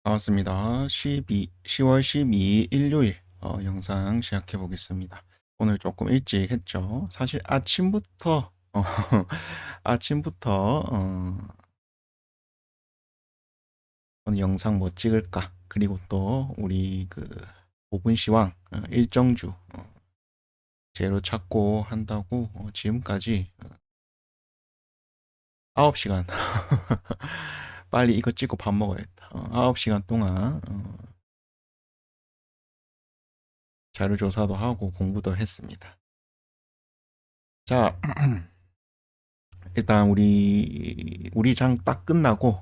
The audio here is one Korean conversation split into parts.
반갑습니다. 10월 12일 일요일 영상 시작해 보겠습니다. 오늘 조금 일찍 했죠. 사실 아침부터 아침부터 오늘 영상 뭐 찍을까? 그리고 또 우리 그 5분 시황 일정주 재료 찾고 한다고 지금까지 9시간 빨리 이거 찍고 밥 먹어야겠다. 9시간 동안 자료 조사도 하고 공부도 했습니다. 자, 일단 우리 장 딱 끝나고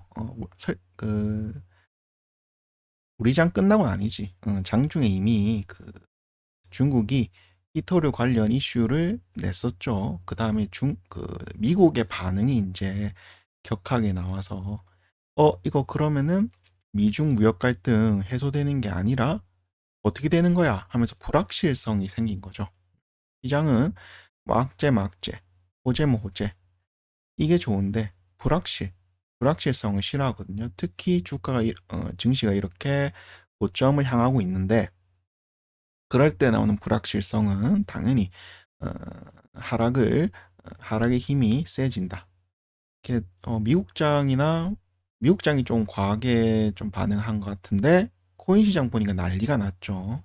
우리 장 끝나고는 아니지. 장중에 이미 그 중국이 이토류 관련 이슈를 냈었죠. 그 다음에 미국의 반응이 이제 격하게 나와서 이거 그러면은 미중 무역 갈등 해소되는 게 아니라 어떻게 되는 거야 하면서 불확실성이 생긴 거죠. 시장은 막제 호재 호재 이게 좋은데 불확실성을 싫어하거든요. 특히 증시가 이렇게 고점을 향하고 있는데 그럴 때 나오는 불확실성은 당연히 어, 하락의 힘이 세진다. 미국장이 좀 과하게 좀 반응한 것 같은데 코인 시장 보니까 난리가 났죠.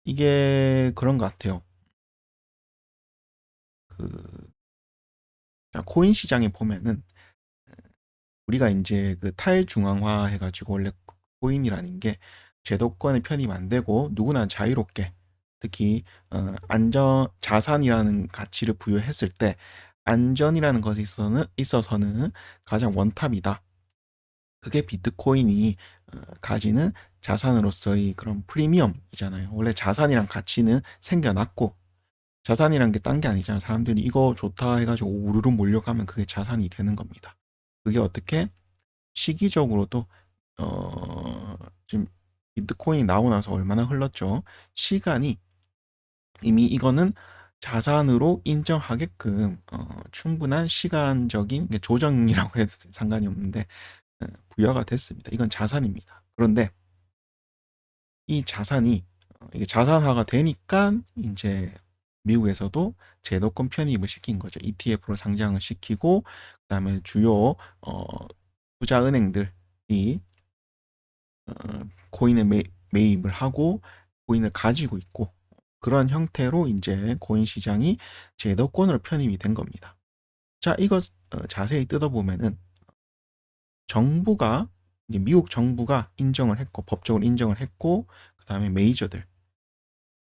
이게 그런 것 같아요. 그 코인 시장에 보면은 우리가 이제 그 탈중앙화 해가지고 원래 코인이라는 게 제도권에 편입 안 되고 누구나 자유롭게 특히 안전 자산이라는 가치를 부여했을 때 안전이라는 것에 있어서는 가장 원탑이다. 그게 비트코인이 가지는 자산으로서의 그런 프리미엄이잖아요. 원래 자산이란 가치는 생겨났고 자산이란 게 딴 게 아니잖아요. 사람들이 이거 좋다 해가지고 우르르 몰려가면 그게 자산이 되는 겁니다. 그게 어떻게 시기적으로도 어, 지금 비트코인이 나오고 나서 얼마나 흘렀죠? 시간이 이미 이거는 자산으로 인정하게끔 충분한 시간적인 조정이라고 해도 상관이 없는데 부여가 됐습니다. 이건 자산입니다. 그런데 이 자산이 이게 자산화가 되니까 이제 미국에서도 제도권 편입을 시킨 거죠. ETF로 상장을 시키고 그다음에 주요 투자 은행들이 코인을 매입을 하고 코인을 가지고 있고 그런 형태로 이제 코인 시장이 제도권으로 편입이 된 겁니다. 자, 이거 자세히 뜯어보면은 정부가 이제 미국 정부가 인정을 했고 법적으로 인정을 했고 그다음에 메이저들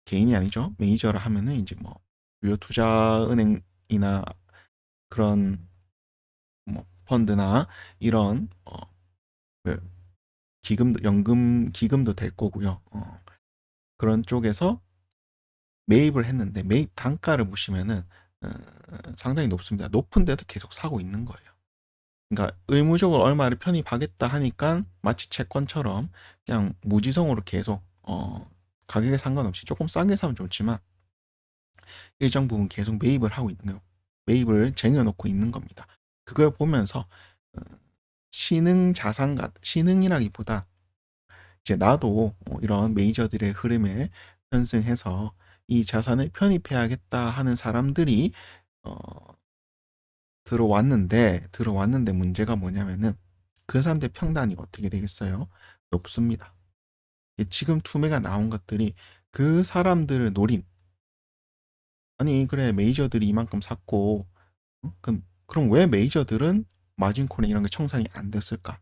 개인이 아니죠. 메이저를 하면은 이제 뭐 주요 투자 은행이나 그런 뭐 펀드나 이런 그 연금 기금도 될 거고요. 그런 쪽에서 매입을 했는데 매입 단가를 보시면은 어, 상당히 높습니다. 높은데도 계속 사고 있는 거예요. 그러니까 의무적으로 얼마를 편입하겠다 하니까 마치 채권처럼 그냥 무지성으로 계속 가격에 상관없이 조금 싸게 사면 좋지만 일정 부분 계속 매입을 하고 있는 거예요. 매입을 쟁여놓고 있는 겁니다. 그걸 보면서 어, 신흥이라기보다 이제 나도 이런 메이저들의 흐름에 편승해서 이 자산을 편입해야겠다 하는 사람들이 어, 들어왔는데 문제가 뭐냐면은 그 사람들 평단이 어떻게 되겠어요? 높습니다. 지금 투매가 나온 것들이 그 사람들을 노린 아니 그래 메이저들이 이만큼 샀고 그럼 왜 메이저들은 마진콜이나 이런 게 청산이 안 됐을까?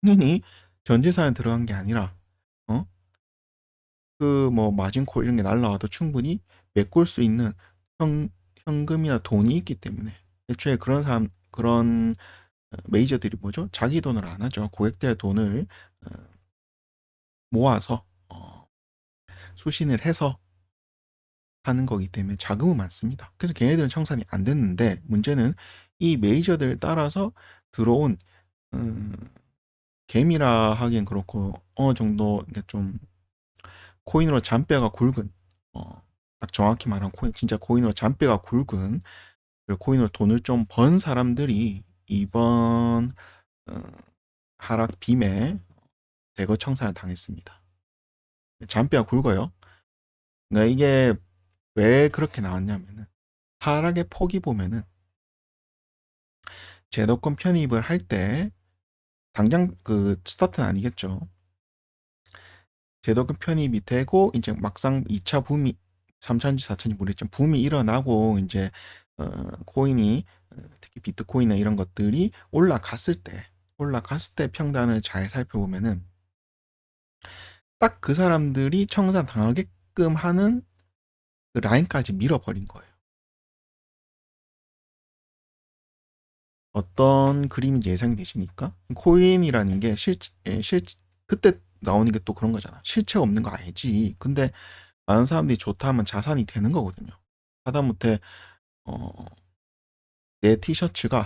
당연히 전 재산에 들어간 게 아니라 어? 그 뭐 마진콜 이런 게 날라와도 충분히 메꿀 수 있는 현, 현금이나 돈이 있기 때문에 애초에 그런 메이저들이 뭐죠? 자기 돈을 안 하죠. 고객들의 돈을 어, 모아서 수신을 해서 하는 거기 때문에 자금은 많습니다. 그래서 걔네들은 청산이 안 됐는데 문제는 이 메이저들 따라서 들어온 음, 개미라 하기엔 그렇고 어느 정도 이게 좀 코인으로 잔뼈가 굵은 딱 정확히 말하면 진짜 코인으로 잔뼈가 굵은 그리고 코인으로 돈을 좀 번 사람들이 이번 어, 하락 빔에 대거 청산을 당했습니다. 잔뼈가 굵어요. 그러니까 이게 왜 그렇게 나왔냐면은 하락의 폭이 보면은 제도권 편입을 할 때 당장 그 스타트는 아니겠죠. 제도권 편입이 되고 이제 막상 2차 붐이 3차인지 4차인지 모르겠지만 붐이 일어나고 이제 코인이 특히 비트코인이나 이런 것들이 올라갔을 때 평단을 잘 살펴보면은 딱 그 사람들이 청산 당하게끔 하는 그 라인까지 밀어버린 거예요. 어떤 그림인지 예상이 되십니까? 코인이라는 게 그때 나오는 게 또 그런 거잖아. 실체가 없는 거 알지. 근데 많은 사람들이 좋다 하면 자산이 되는 거거든요. 하다못해 어, 내 티셔츠가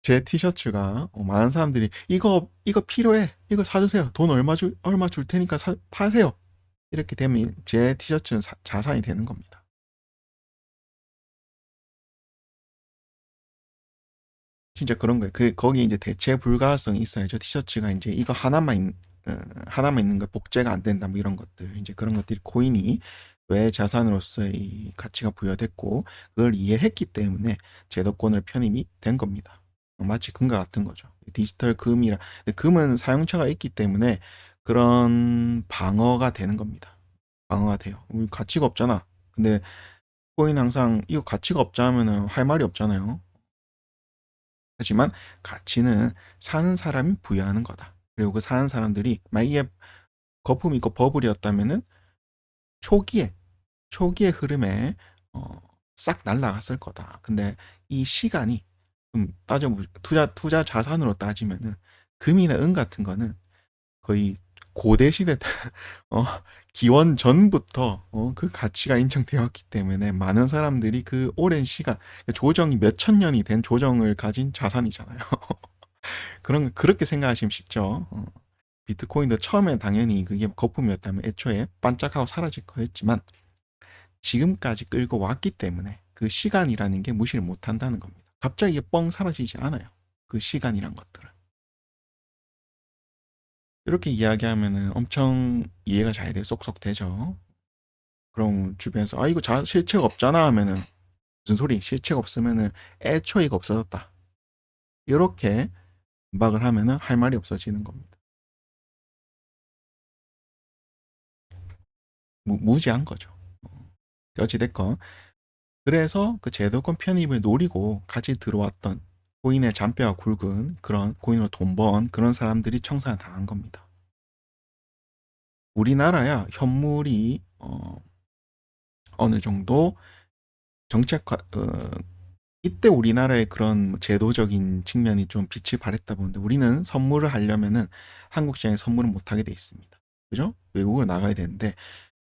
제 티셔츠가 많은 사람들이 이거 필요해. 이거 사주세요. 돈 얼마 줄 테니까 파세요. 이렇게 되면 제 티셔츠는 자산이 되는 겁니다. 진짜 그런 거예요. 거기 이제 대체 불가성이 있어야죠. 티셔츠가 이제 이거 하나만 있는 거 복제가 안 된다. 뭐 이런 것들. 이제 그런 것들이 코인이 왜 자산으로서의 가치가 부여됐고, 그걸 이해했기 때문에 제도권을 편입이 된 겁니다. 마치 금과 같은 거죠. 디지털 금이라, 근데 금은 사용처가 있기 때문에 그런 방어가 되는 겁니다. 방어가 돼요. 가치가 없잖아. 근데 코인 항상 이거 가치가 없자 하면은 할 말이 없잖아요. 하지만 가치는 사는 사람이 부여하는 거다. 그리고 그 사는 사람들이 만약에 거품 있고 버블이었다면은 초기에 초기의 흐름에 어, 싹 날라갔을 거다. 근데 이 시간이 투자 자산으로 따지면은 금이나 은 같은 거는 거의 고대 시대 어, 기원 전부터 그 가치가 인정되었기 때문에 많은 사람들이 그 오랜 시간 조정이 몇천 년이 된 조정을 가진 자산이잖아요. 그렇게 생각하시면 쉽죠. 비트코인도 처음엔 당연히 그게 거품이었다면 애초에 반짝하고 사라질 거였지만 지금까지 끌고 왔기 때문에 그 시간이라는 게 무시를 못 한다는 겁니다. 갑자기 뻥 사라지지 않아요. 그 시간이란 것들은. 이렇게 이야기하면은 엄청 이해가 잘 돼, 쏙쏙 되죠. 그럼 주변에서 이거 실체가 없잖아 하면은 무슨 소리? 실체가 없으면은 애초에 이거 없어졌다. 이렇게 반박을 하면은 할 말이 없어지는 겁니다. 무지한 거죠. 어찌됐건 그래서 그 제도권 편입을 노리고 같이 들어왔던 코인의 잔뼈가 굵은 그런 코인으로 돈 번 그런 사람들이 청산을 당한 겁니다. 우리나라야 현물이 어느 정도 정책화 이때 우리나라의 그런 제도적인 측면이 좀 빛을 발했다 보는데 우리는 선물을 하려면은 한국 시장에 선물을 못 하게 돼 있습니다. 그죠? 외국을 나가야 되는데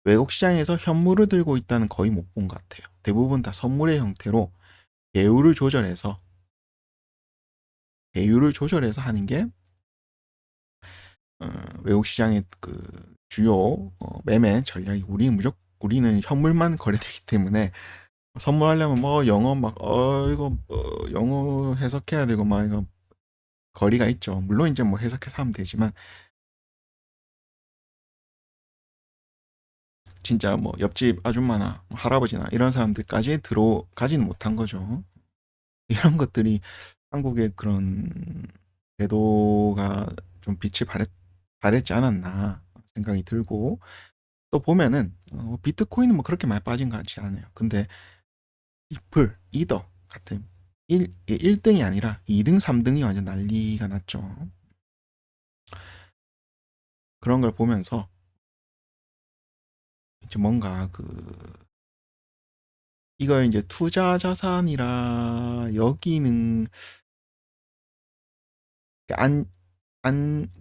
외국 시장에서 현물을 들고 있다는 거의 못 본 것 같아요. 대부분 다 선물의 형태로 배율을 조절해서 하는 게 어, 외국 시장의 그 주요 매매 전략이 우리는 현물만 거래되기 때문에 선물하려면 뭐 영어 막 이거 영어 해석해야 되고 막 이거 거리가 있죠. 물론 이제 뭐 해석해서 하면 되지만 진짜 뭐 옆집 아줌마나 뭐 할아버지나 이런 사람들까지 들어가지는 못한 거죠. 이런 것들이 한국의 그런 제도가 좀 발했지 않았나 생각이 들고 또 보면은 비트코인은 뭐 그렇게 많이 빠진 것 같지 않아요. 근데 리플, 이더 같은 1등이 아니라 2등, 3등이 완전 난리가 났죠. 그런 걸 보면서 이제 뭔가 이걸 이제 투자 자산이라 여기는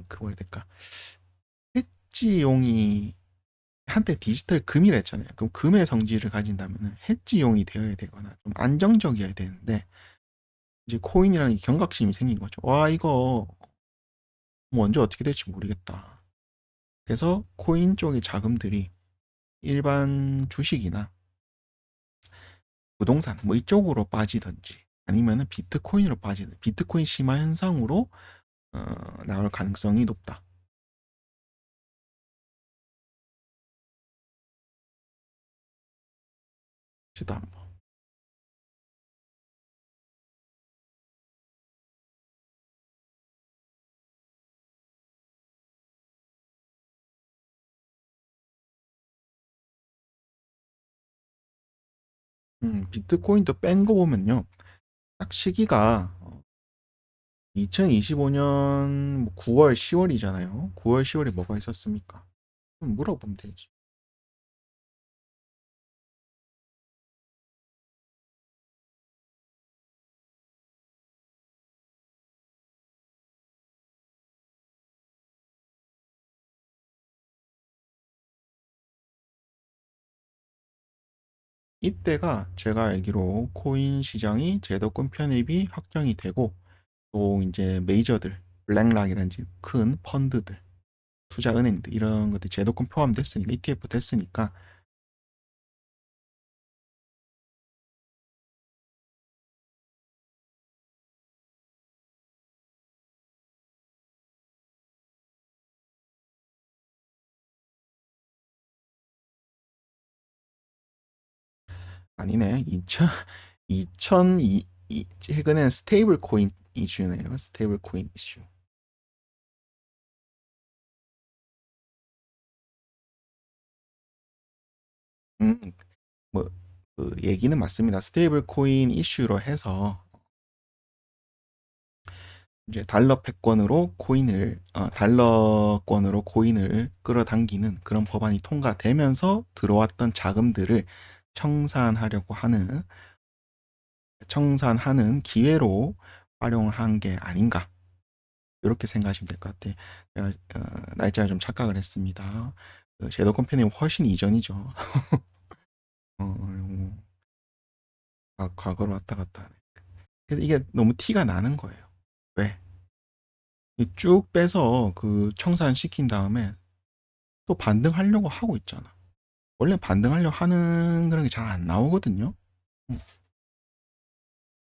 그 뭐라 해야 될까? 해지용이 한때 디지털 금이라 했잖아요. 그럼 금의 성질을 가진다면 해지용이 되어야 되거나 좀 안정적이어야 되는데 이제 코인이라는 경각심이 생긴 거죠. 와, 이거 뭐 언제 어떻게 될지 모르겠다. 그래서 코인 쪽의 자금들이 일반 주식이나 부동산 뭐 이쪽으로 빠지든지 아니면은 비트코인으로 빠지든 비트코인 심화 현상으로 나올 가능성이 높다. 시도 한번. 비트코인도 뺀 거 보면요. 딱 시기가 2025년 9월, 10월이잖아요. 9월, 10월에 뭐가 있었습니까? 물어보면 되지. 이때가 제가 알기로 코인 시장이 제도권 편입이 확정이 되고 또 이제 메이저들, 블랙락이라든지 큰 펀드들, 투자 은행들 이런 것들 제도권 포함됐으니까 ETF 됐으니까 아니네. 2002 최근엔 스테이블 코인 이슈네요. 스테이블 코인 이슈. 음, 뭐, 그 얘기는 맞습니다. 스테이블 코인 이슈로 해서 이제 달러 패권으로 달러권으로 코인을 끌어당기는 그런 법안이 통과되면서 들어왔던 자금들을 청산하려고 하는 청산하는 기회로 활용한 게 아닌가 이렇게 생각하시면 될 것 같아요. 제가 날짜를 좀 착각을 했습니다. 그 제도권 편입 훨씬 이전이죠. 과거로 왔다 갔다 하네. 그래서 이게 너무 티가 나는 거예요. 왜? 쭉 빼서 그 청산시킨 다음에 또 반등하려고 하고 있잖아. 원래 반등하려고 하는 그런 게 잘 안 나오거든요. 음,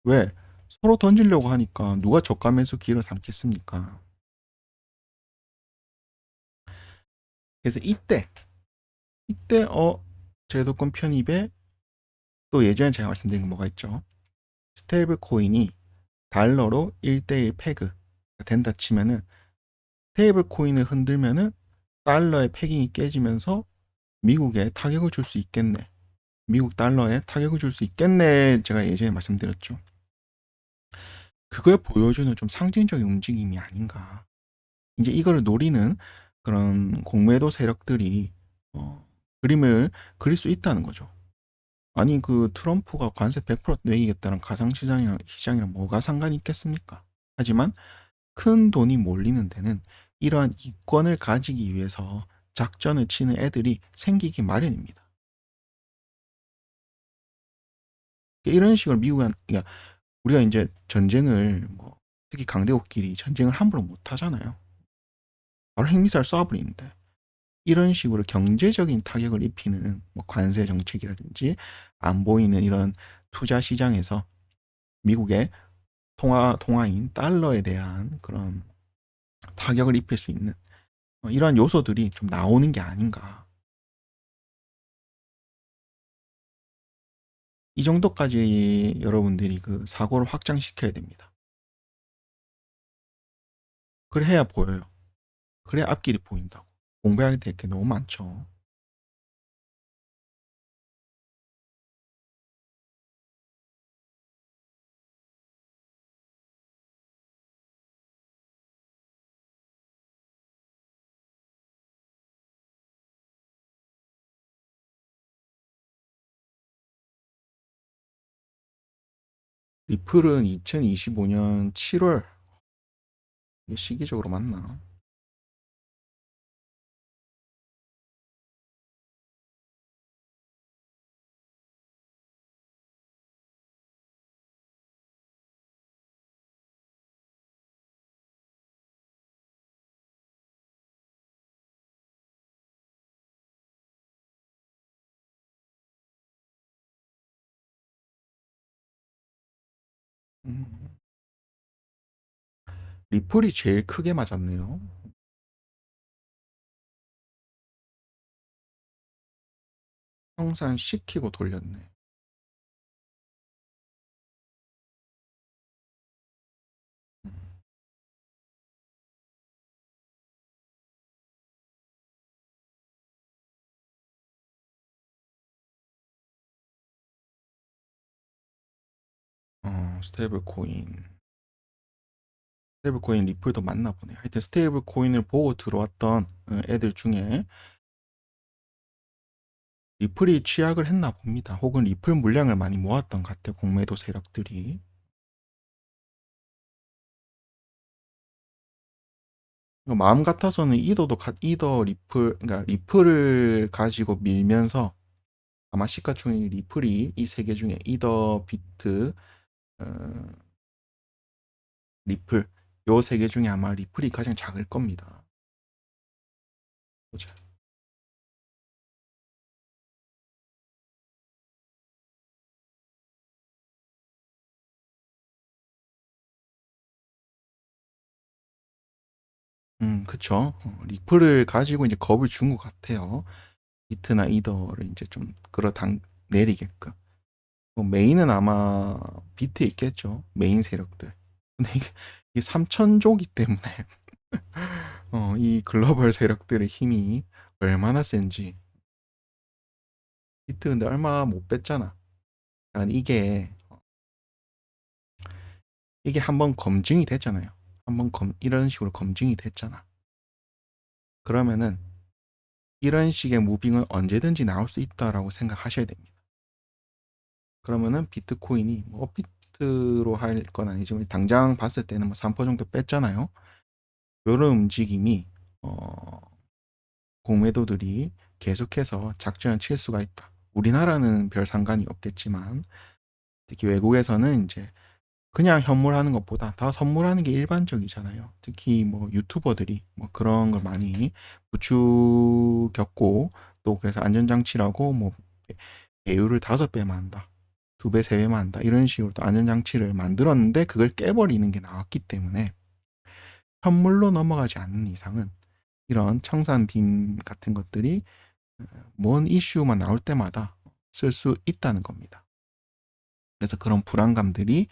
왜? 서로 던지려고 하니까 누가 저가 매수 기회를 삼겠습니까? 그래서 이때 제도권 편입에 또 예전에 제가 말씀드린 거 뭐가 있죠? 스테이블 코인이 달러로 1대1 패그 된다 치면은 스테이블 코인을 흔들면은 달러의 패깅이 깨지면서 미국에 타격을 줄 수 있겠네. 미국 달러에 타격을 줄 수 있겠네. 제가 예전에 말씀드렸죠. 그걸 보여주는 좀 상징적인 움직임이 아닌가. 이제 이거를 노리는 그런 공매도 세력들이 그림을 그릴 수 있다는 거죠. 아니 그 트럼프가 관세 100% 매기겠다는 가상시장이랑 뭐가 상관이 있겠습니까? 하지만 큰 돈이 몰리는 데는 이러한 이권을 가지기 위해서 작전을 치는 애들이 생기기 마련입니다. 이런 식으로 그러니까 우리가 이제 전쟁을 뭐 특히 강대국끼리 전쟁을 함부로 못 하잖아요. 바로 핵미사일 쏴버리는데 이런 식으로 경제적인 타격을 입히는 뭐 관세 정책이라든지 안 보이는 이런 투자 시장에서 미국의 통화인 달러에 대한 그런 타격을 입힐 수 있는 이러한 요소들이 좀 나오는 게 아닌가. 이 정도까지 여러분들이 그 사고를 확장시켜야 됩니다. 그래야 보여요. 그래야 앞길이 보인다고. 공부해야 될 게 너무 많죠. 리플은 2025년 7월 시기적으로 맞나? 음, 리플이 제일 크게 맞았네요. 청산시키고 돌렸네. 음. 스테이블 코인. 스테이블 코인 리플도 맞나 보네. 하여튼 스테이블 코인을 보고 들어왔던 애들 중에 리플이 취약을 했나 봅니다. 혹은 리플 물량을 많이 모았던 것 같아요. 공매도 세력들이. 마음 같아서는 이더 리플, 그러니까 리플을 가지고 밀면서 아마 시가총액 리플이 이 세 개 중에 이더, 비트, 어, 리플 요 세 개 중에 아마 리플이 가장 작을 겁니다. 보자. 그쵸. 리플을 가지고 이제 겁을 준 것 같아요. 비트나 이더를 이제 좀 끌어당 내리게끔. 메인은 아마 비트 있겠죠. 메인 세력들. 근데 이게 3천조기 때문에 이 글로벌 세력들의 힘이 얼마나 센지. 비트 근데 얼마 못 뺐잖아. 그러니까 이게 한번 검증이 됐잖아요. 이런 식으로 검증이 됐잖아. 그러면은 이런 식의 무빙은 언제든지 나올 수 있다라고 생각하셔야 됩니다. 그러면은 비트코인이 뭐 업비트로 할 건 아니지만 당장 봤을 때는 뭐 3% 정도 뺐잖아요. 이런 움직임이 공매도들이 계속해서 작전을 칠 수가 있다. 우리나라는 별 상관이 없겠지만 특히 외국에서는 이제 그냥 현물하는 것보다 다 선물하는 게 일반적이잖아요. 특히 뭐 유튜버들이 뭐 그런 걸 많이 부추겼고 또 그래서 안전장치라고 뭐 배율을 5배만 한다. 2배, 3배만 한다. 이런 식으로 또 안전장치를 만들었는데 그걸 깨버리는 게 나왔기 때문에 현물로 넘어가지 않는 이상은 이런 청산빔 같은 것들이 뭔 이슈만 나올 때마다 쓸 수 있다는 겁니다. 그래서 그런 불안감들이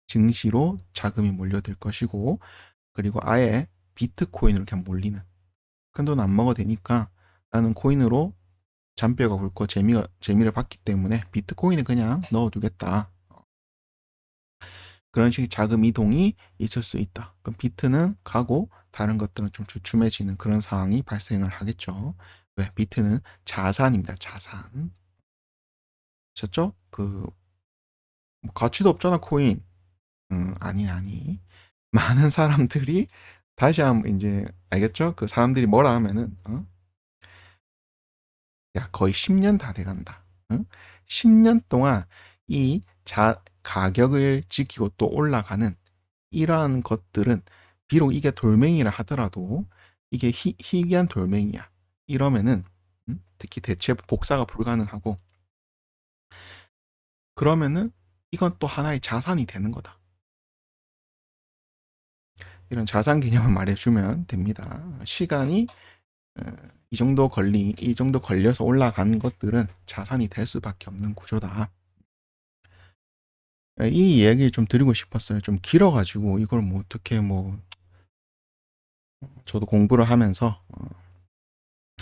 증시로 자금이 몰려들 것이고 그리고 아예 비트코인으로 그냥 몰리는 큰 돈 안 먹어도 되니까 나는 코인으로 잔뼈가 굵고 재미를 봤기 때문에 비트코인에 그냥 넣어두겠다. 그런 식의 자금 이동이 있을 수 있다. 그럼 비트는 가고 다른 것들은 좀 주춤해지는 그런 상황이 발생을 하겠죠. 왜? 비트는 자산입니다. 자산. 아셨죠? 뭐 가치도 없잖아 코인. 아니. 많은 사람들이 다시 한번 이제 알겠죠? 그 사람들이 뭐라 하면은 야 거의 10년 다 돼간다. 응? 10년 동안 이 가격을 지키고 또 올라가는 이러한 것들은 비록 이게 돌멩이라 하더라도 이게 희귀한 돌멩이야. 이러면은 특히 대체 복사가 불가능하고 그러면은 이건 또 하나의 자산이 되는 거다. 이런 자산 개념을 말해주면 됩니다. 시간이 어, 이 정도 걸려서 올라가는 것들은 자산이 될 수밖에 없는 구조다. 이 이야기를 좀 드리고 싶었어요. 좀 길어가지고 이걸 뭐 어떻게 뭐 저도 공부를 하면서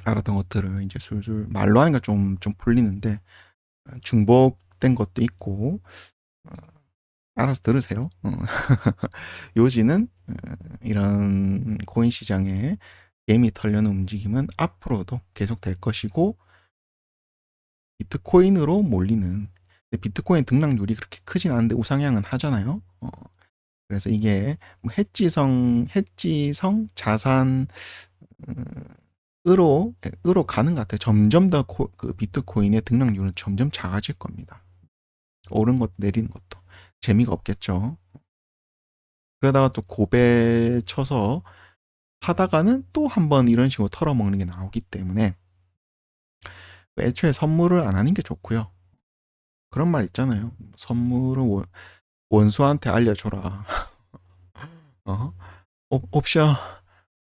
알았던 것들을 이제 술술 말로 하니까 좀 풀리는데 중복된 것도 있고 알아서 들으세요. 요지는 이런 코인 시장에 게임이 털려는 움직임은 앞으로도 계속 될 것이고 비트코인으로 몰리는 비트코인 등락률이 그렇게 크진 않은데 우상향은 하잖아요. 그래서 이게 뭐 해지성 자산 으로 가는 것 같아요. 점점 더 그 비트코인의 등락률은 점점 작아질 겁니다. 오른 것도 내리는 것도 재미가 없겠죠. 그러다가 또 고배 쳐서 하다가는 또 한 번 이런 식으로 털어먹는 게 나오기 때문에 애초에 선물을 안 하는 게 좋고요. 그런 말 있잖아요. 선물은 원수한테 알려줘라. 어? 옵션,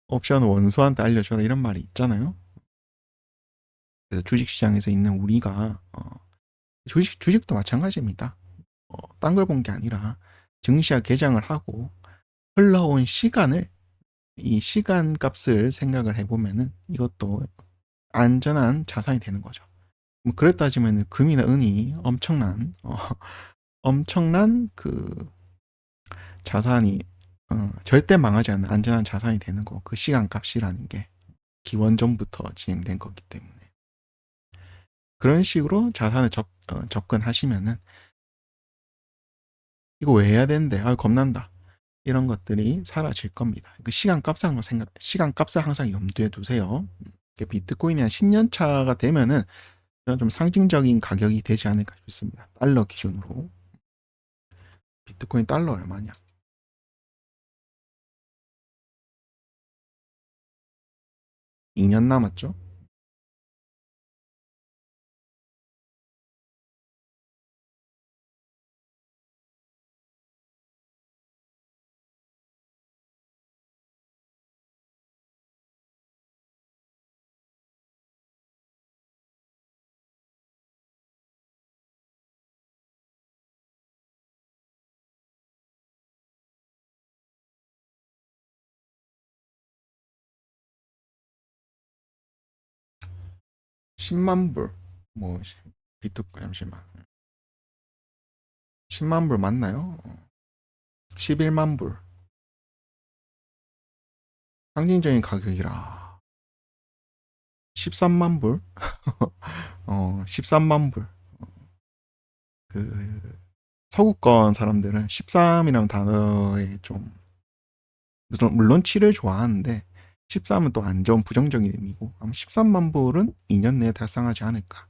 옵션 원수한테 알려줘라 이런 말이 있잖아요. 그래서 주식시장에서 있는 우리가 주식도 마찬가지입니다. 딴 걸 본 게 아니라 증시와 개장을 하고 흘러온 시간을 이 시간 값을 생각을 해보면은 이것도 안전한 자산이 되는 거죠. 뭐 그랬 따지면 금이나 은이 엄청난 그 자산이 절대 망하지 않는 안전한 자산이 되는 거. 그 시간 값이라는 게 기원전부터 진행된 거기 때문에 그런 식으로 자산을 접근하시면은 이거 왜 해야 되는데 아 겁난다 이런 것들이 사라질 겁니다. 그 시간 값을 항상 염두에 두세요. 비트코인이 한 10년 차가 되면은 좀 상징적인 가격이 되지 않을까 싶습니다. 달러 기준으로. 비트코인 달러 얼마냐? 2년 남았죠? (10만 불) 뭐 비트코인 잠시만 10만 불 맞나요? 11만 불 상징적인 가격이라 13만 불? 13만 불. 그 서구권 사람들은 13이라는 단어에 좀 물론 7을 좋아하는데 13은 또 안 좋은 부정적인 의미고 아마 13만 불은 2년 내에 달성하지 않을까.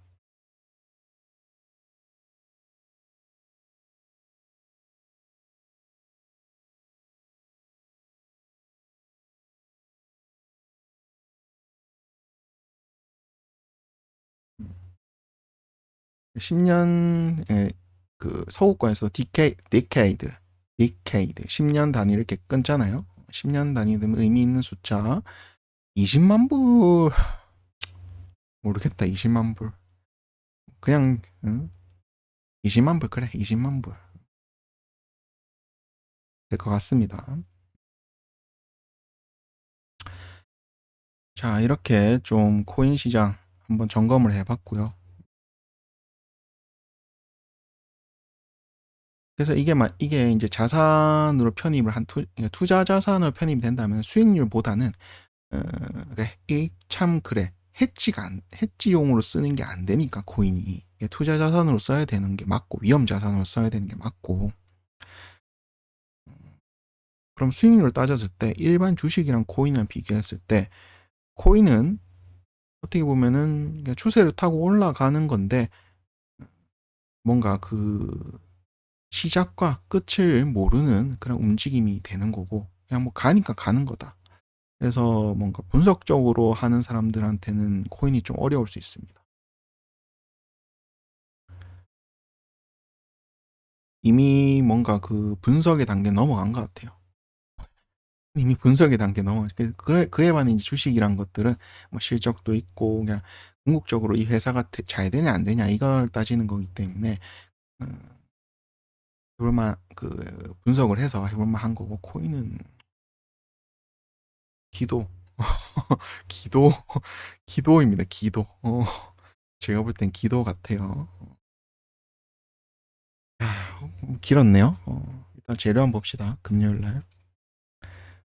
10년에 그 서구권에서 디케이드 10년 단위 이렇게 끊잖아요. 10년 단위 의미 있는 숫자 20만 불 모르겠다. 20만 불 그냥 20만 불 그래 20만 불 될 것 같습니다. 자 이렇게 좀 코인 시장 한번 점검을 해봤고요. 그래서 이게 이제 자산으로 편입을 그러니까 투자 자산으로 편입이 된다면 수익률보다는 그러니까 참 그래 해지용으로 쓰는 게 안 되니까 코인이 투자 자산으로 써야 되는 게 맞고 위험 자산으로 써야 되는 게 맞고 그럼 수익률을 따졌을 때 일반 주식이랑 코인을 비교했을 때 코인은 어떻게 보면은 추세를 타고 올라가는 건데 뭔가 그 시작과 끝을 모르는 그런 움직임이 되는 거고 그냥 뭐 가니까 가는 거다. 그래서 뭔가 분석적으로 하는 사람들한테는 코인이 좀 어려울 수 있습니다. 이미 뭔가 그 분석의 단계 넘어간 것 같아요. 이미 분석의 단계 그에 반해 이제 주식이란 것들은 뭐 실적도 있고 그냥 궁극적으로 이 회사가 잘 되냐 안 되냐 이걸 따지는 거기 때문에 해볼만 그 분석을 해서 해볼만 한 거고 코인은 기도 기도 기도입니다. 기도. 제가 볼 땐 기도 같아요. 길었네요. 일단 재료 한번 봅시다. 금요일 날.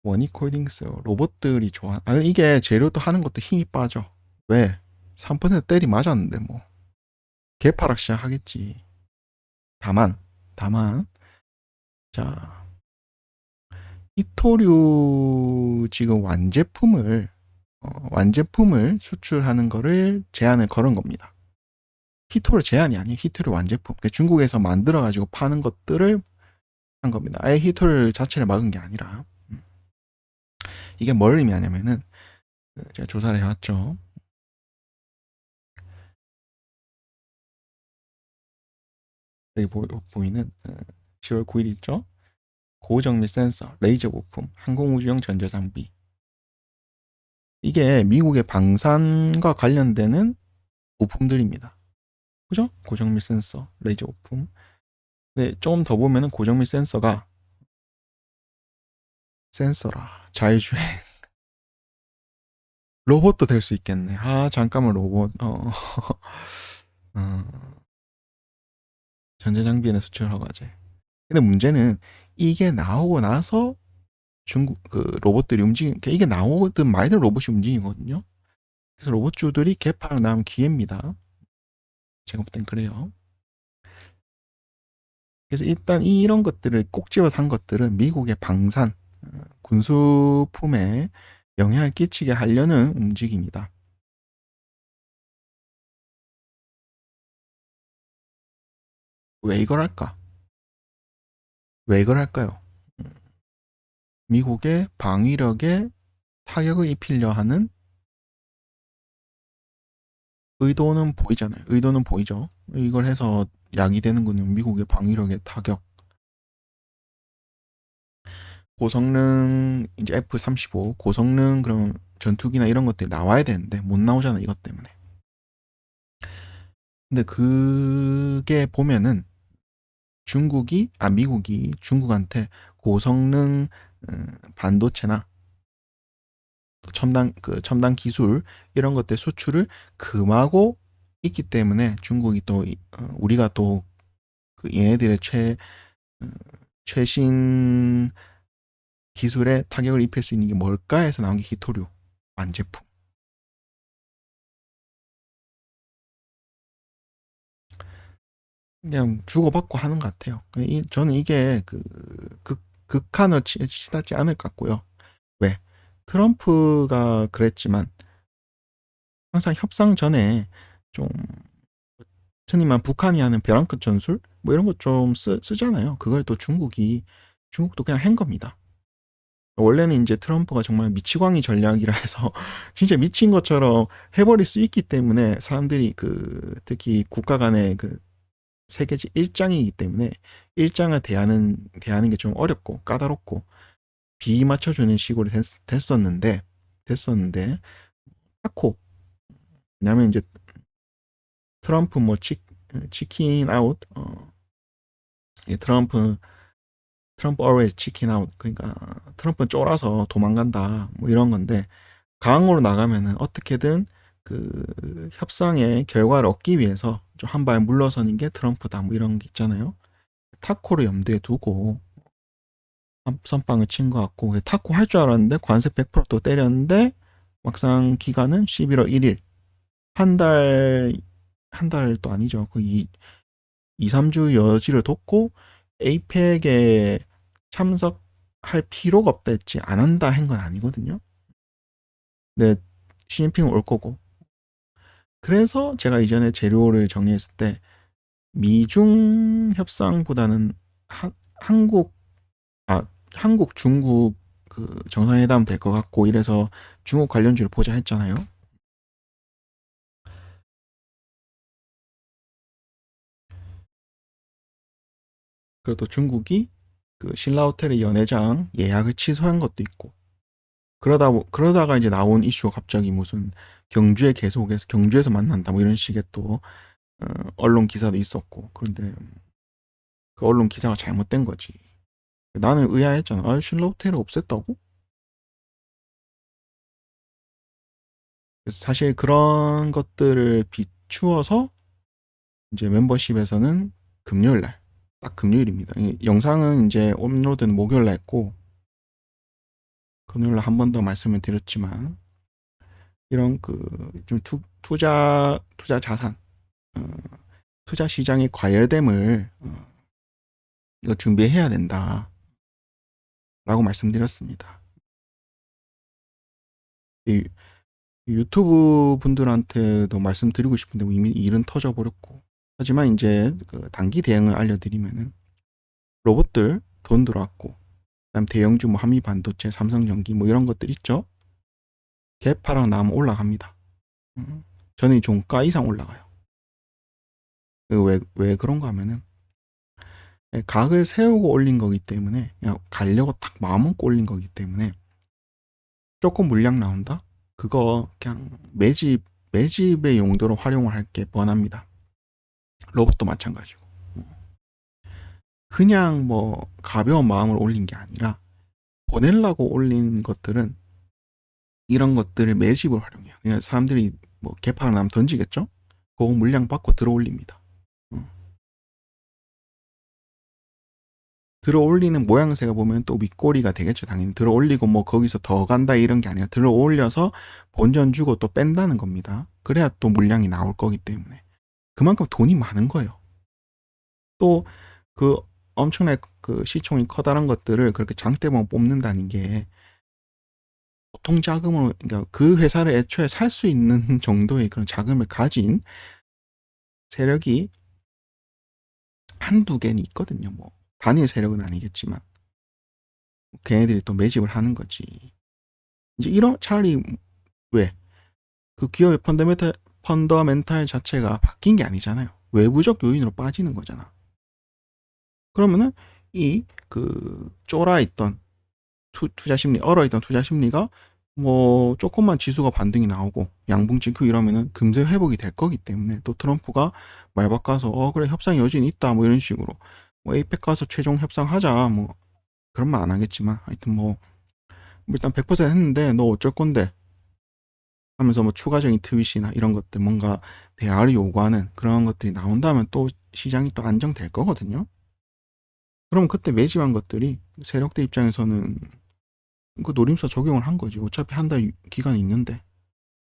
원익홀딩스 로봇들이 좋아. 이게 재료도 하는 것도 힘이 빠져. 왜? 3% 때리 맞았는데 뭐 개파락 시작하겠지. 다만 자 히토류 지금 완제품을 수출하는 거를 제한을 걸은 겁니다. 히토류 제한이 아니에요. 히토류 완제품. 그러니까 중국에서 만들어 가지고 파는 것들을 한 겁니다. 아예 히토류 자체를 막은 게 아니라 이게 뭘 의미하냐면은 제가 조사를 해왔죠. 여기 보이는 10월 9일 있죠? 고정밀 센서, 레이저 부품, 항공우주용 전자장비. 이게 미국의 방산과 관련되는 부품들입니다. 그죠? 고정밀 센서, 레이저 부품. 네, 조금 더 보면은 고정밀 센서가 센서라, 자율주행, 로봇도 될 수 있겠네. 아, 잠깐만 로봇. 어, 전자장비에는 수출 허가제. 근데 문제는 이게 나오고 나서 중국 그 로봇들이 그러니까 이게 나오든 말든 로봇이 움직이거든요. 그래서 로봇주들이 개파로 나온 기회입니다. 제가 볼 땐 그래요. 그래서 일단 이런 것들을 꼭 집어서 한 것들은 미국의 방산, 군수품에 영향을 끼치게 하려는 움직임이다. 왜 이걸 할까? 왜 이걸 할까요? 미국의 방위력에 타격을 입히려 하는 의도는 보이잖아요. 의도는 보이죠. 이걸 해서 야기되는 거는 미국의 방위력의 타격. 고성능 이제 F-35 고성능 그런 전투기나 이런 것들이 나와야 되는데 못 나오잖아 이것 때문에. 근데 그게 보면은 미국이 중국한테 고성능 반도체나 첨단 기술 이런 것들 수출을 금하고 있기 때문에 중국이 또 우리가 또 그 얘네들의 어, 최신 기술에 타격을 입힐 수 있는 게 뭘까 해서 나온 게 히토류 완제품. 그냥 주고받고 하는 것 같아요. 저는 이게 극한을 치닫지 않을 것 같고요. 왜? 트럼프가 그랬지만 항상 협상 전에 좀 흔히만 북한이 하는 벼랑 끝 전술 뭐 이런 거 좀 쓰잖아요. 그걸 또 중국도 그냥 한 겁니다. 원래는 이제 트럼프가 정말 미치광이 전략이라 해서 진짜 미친 것처럼 해버릴 수 있기 때문에 사람들이 특히 국가 간의 세계지 일장이기 때문에 일장을 대하는 게 좀 어렵고 까다롭고 비 맞춰주는 식으로 됐었는데 타코 왜냐면 이제 트럼프 뭐 치킨 아웃 트럼프 always 치킨 아웃 그러니까 트럼프는 쫄아서 도망간다 뭐 이런 건데 강으로 나가면은 어떻게든 협상의 결과를 얻기 위해서 좀 한 발 물러서는 게 트럼프다 뭐 이런 게 있잖아요. 타코를 염두에 두고 선빵을 친 것 같고 타코 할 줄 알았는데 관세 100%또 때렸는데 막상 기간은 11월 1일 한 달 한 달도 아니죠. 2, 3주 여지를 뒀고 에이펙에 참석할 필요가 없다 했지 안 한다 한 건 아니거든요. 근데 시진핑은 올 거고 그래서 제가 이전에 재료를 정리했을 때 미중 협상보다는 한국 한국 중국 정상회담 될 것 같고 이래서 중국 관련주를 보자 했잖아요. 그리고 또 중국이 신라 호텔의 연회장 예약을 취소한 것도 있고 그러다가 이제 나온 이슈가 갑자기 무슨 경주에서 만난다 뭐 이런 식의 또 언론 기사도 있었고 그런데 그 언론 기사가 잘못된 거지. 나는 의아했잖아. 아, 신라 호텔을 없앴다고? 그래서 사실 그런 것들을 비추어서 이제 멤버십에서는 금요일 날, 딱 금요일입니다. 이 영상은 이제 업로드는 목요일 날 했고, 금요일 날 한 번 더 말씀을 드렸지만, 이런 좀 투자 자산, 어, 투자 시장의 과열됨을 이거 준비해야 된다라고 말씀드렸습니다. 이 유튜브 분들한테도 말씀드리고 싶은데 이미 일은 터져버렸고, 하지만 이제 단기 대응을 알려드리면은 로봇들 돈 들어왔고, 그다음 대형주 뭐 한미 반도체, 삼성전기 뭐 이런 것들 있죠. 개파랑 나면 올라갑니다. 음, 저는 종가 이상 올라가요. 왜 그런가 하면은 각을 세우고 올린 거기 때문에 그냥 가려고 딱 마음먹고 올린 거기 때문에 조금 물량 나온다? 그거 그냥 매집의 용도로 활용을 할 게 뻔합니다. 로봇도 마찬가지고. 그냥 뭐 가벼운 마음으로 올린 게 아니라 보내려고 올린 것들은 이런 것들을 매집을 활용해요. 그냥 사람들이 뭐 개파를 나면 던지겠죠? 그거 물량 받고 들어 올립니다. 들어 올리는 모양새가 보면 또 윗꼬리가 되겠죠. 당연히 들어 올리고 뭐 거기서 더 간다 이런 게 아니라 들어 올려서 본전 주고 또 뺀다는 겁니다. 그래야 또 물량이 나올 거기 때문에 그만큼 돈이 많은 거예요. 또 그 엄청나게 그 시총이 커다란 것들을 그렇게 장대보험 뽑는다는 게 보통 자금으로, 그러니까 그 회사를 애초에 살 수 있는 정도의 그런 자금을 가진 세력이 한두 개는 있거든요. 뭐 단일 세력은 아니겠지만 걔네들이 또 매집을 하는 거지. 이제 이런 차라리 왜 그 기업의 펀더멘탈 자체가 바뀐 게 아니잖아요. 외부적 요인으로 빠지는 거잖아. 그러면은 이 그 쫄아 있던 투자 심리, 얼어있던 투자 심리가 뭐 조금만 지수가 반등이 나오고 양봉 찍고 이러면은 금세 회복이 될 거기 때문에 또 트럼프가 말 바꿔서 그래 협상 여진이 있다 뭐 이런 식으로 뭐 에이펙 가서 최종 협상하자 뭐 그런 말 안 하겠지만 하여튼 뭐 일단 100% 했는데 너 어쩔 건데 하면서 뭐 추가적인 트윗이나 이런 것들 뭔가 대화를 요구하는 그런 것들이 나온다면 또 시장이 또 안정될 거거든요. 그럼 그때 매집한 것들이 세력들 입장에서는 그 노림수 적용을 한 거지. 어차피 한 달 기간이 있는데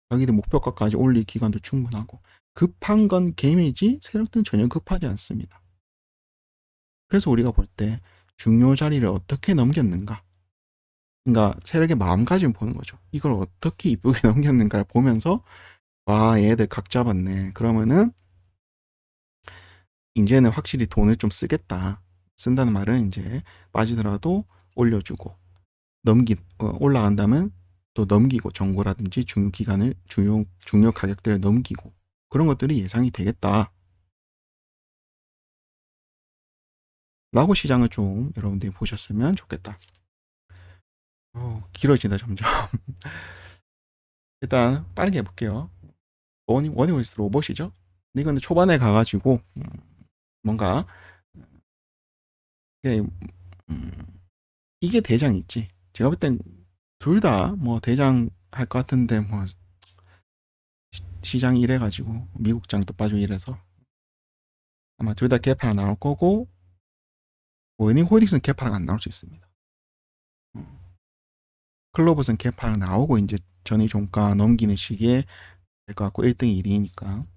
자기들 목표가까지 올릴 기간도 충분하고 급한 건 개미지 세력들은 전혀 급하지 않습니다. 그래서 우리가 볼 때 중요 자리를 어떻게 넘겼는가, 그러니까 세력의 마음가짐 보는 거죠. 이걸 어떻게 이쁘게 넘겼는가를 보면서 와 얘들 각 잡았네. 그러면은 이제는 확실히 돈을 좀 쓰겠다. 쓴다는 말은 이제 빠지더라도 올려주고 올라간다면 또 넘기고 정보라든지 중요 기간을 중요 가격대를 넘기고 그런 것들이 예상이 되겠다. 라고 시장을 좀 여러분들이 보셨으면 좋겠다. 길어지다 점점. 일단 빠르게 해볼게요. 워닝홀리스 로봇이죠. 이건 초반에 가가지고 뭔가 이게, 이게 대장 있지. 제가 볼 땐 둘 다 뭐 대장 할 것 같은데 뭐 시장이 이래가지고 미국장도 빠지고 이래서 아마 둘 다 개파랑 나올 거고 워닝홀릭스는 개파랑 안 나올 수 있습니다. 클로버스는 개파랑 나오고 이제 전일 종가 넘기는 시기에 될 것 같고 1등 1위니까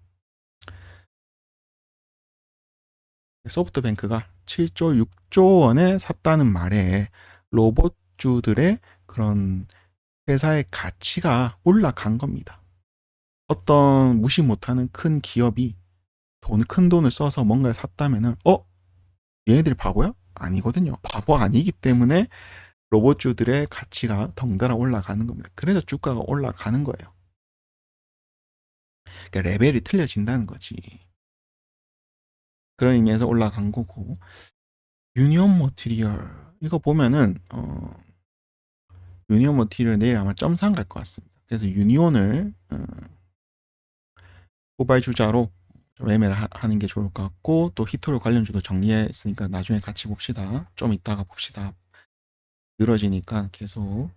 소프트뱅크가 7조 6조 원에 샀다는 말에 로봇주들의 그런 회사의 가치가 올라간 겁니다. 어떤 무시 못하는 큰 기업이 큰 돈을 써서 뭔가를 샀다면은 얘네들이 바보야? 아니거든요. 바보 아니기 때문에 로봇주들의 가치가 덩달아 올라가는 겁니다. 그래서 주가가 올라가는 거예요. 그러니까 레벨이 틀려진다는 거지. 그런 의미에서 올라간 거고 유니온 머티리얼 이거 보면은 유니온 머티리얼 내일 아마 점상 갈 것 같습니다. 그래서 유니온을 후발 주자로 좀 매매를 하는 게 좋을 것 같고 또 히토류 관련주도 정리했으니까 나중에 같이 봅시다. 좀 이따가 봅시다. 늘어지니까 계속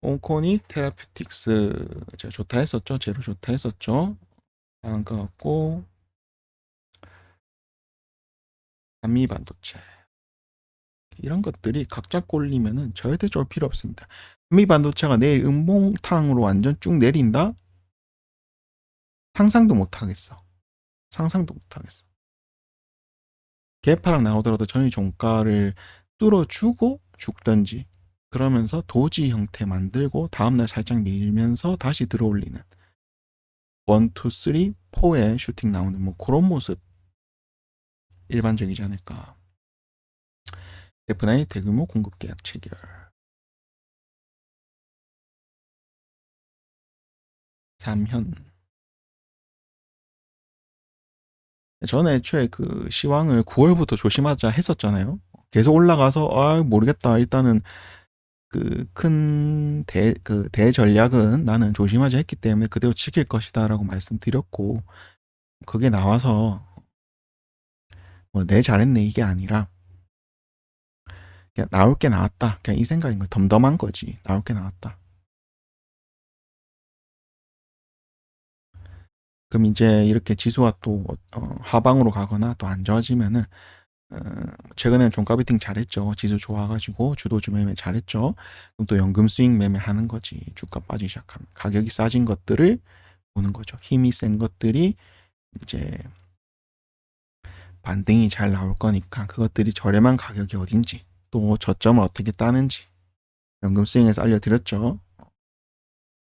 온코닉 테라퓨틱스 제가 좋다 했었죠. 제로 좋다 했었죠. 나은 것 같고 한미 반도체 이런 것들이 각자 꼴리면은 절대 쫄 필요 없습니다. 한미 반도체가 내일 음봉탕으로 완전 쭉 내린다? 상상도 못 하겠어. 상상도 못 하겠어. 개파락 나오더라도 전일 종가를 뚫어주고 죽던지 그러면서 도지 형태 만들고 다음날 살짝 밀면서 다시 들어올리는 1, 2, 3, 4에 슈팅 나오는 뭐 그런 모습 일반적이지 않을까. F9 대규모 공급 계약 체결. 삼현 저는 애초에 그 시황을 9월부터 조심하자 했었잖아요. 계속 올라가서 모르겠다. 일단은 그 큰 대전략은 나는 조심하자 했기 때문에 그대로 지킬 것이다라고 말씀드렸고, 그게 나와서 뭐 내 잘했네 이게 아니라 그냥 나올 게 나왔다. 그냥 이 생각인 거예요. 덤덤한 거지. 나올 게 나왔다. 그럼 이제 이렇게 지수가 또 하방으로 가거나 또 안 좋아지면은, 어, 최근에는 종가 베팅 잘했죠. 지수 좋아가지고 주도주 매매 잘했죠. 그럼 또 연금 수익 매매 하는 거지. 주가 빠지기 시작하면 가격이 싸진 것들을 보는 거죠. 힘이 센 것들이 이제 반등이 잘 나올 거니까 그것들이 저렴한 가격이 어딘지, 또 저점을 어떻게 따는지 연금 수익에서 알려드렸죠.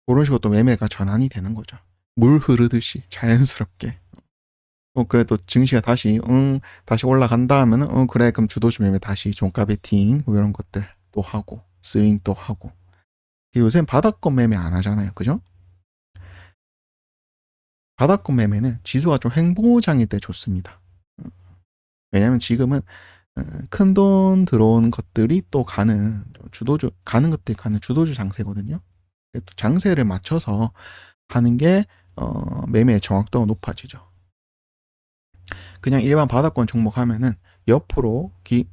그런 식으로 또 매매가 전환이 되는 거죠. 물 흐르듯이 자연스럽게. 그래도 증시가 다시 올라간다 하면은, 그래, 그럼 주도주 매매 다시 종가 베팅, 뭐 이런 것들 또 하고, 스윙 또 하고. 요새는 바닥권 매매 안 하잖아요. 그죠? 바닥권 매매는 지수가 좀 횡보장일 때 좋습니다. 왜냐면 지금은 큰 돈 들어온 것들이 또 가는 것들이 가는 주도주 장세거든요. 장세를 맞춰서 하는 게 매매의 정확도가 높아지죠. 그냥 일반 바닥권 종목 하면은 옆으로 그러니까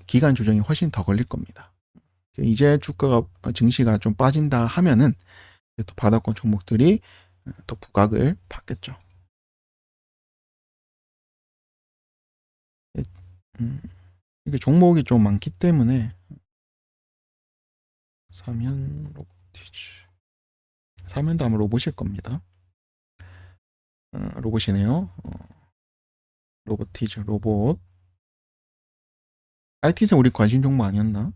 기간 조정이 훨씬 더 걸릴 겁니다. 이제 증시가 좀 빠진다 하면은 또 바닥권 종목들이 또 부각을 받겠죠. 음, 이게 종목이 좀 많기 때문에 사면 로보티즈, 사면도 아마 로봇일 겁니다. 로봇이네요. 로보티즈 로봇. IT는 우리 관심 종목 아니었나?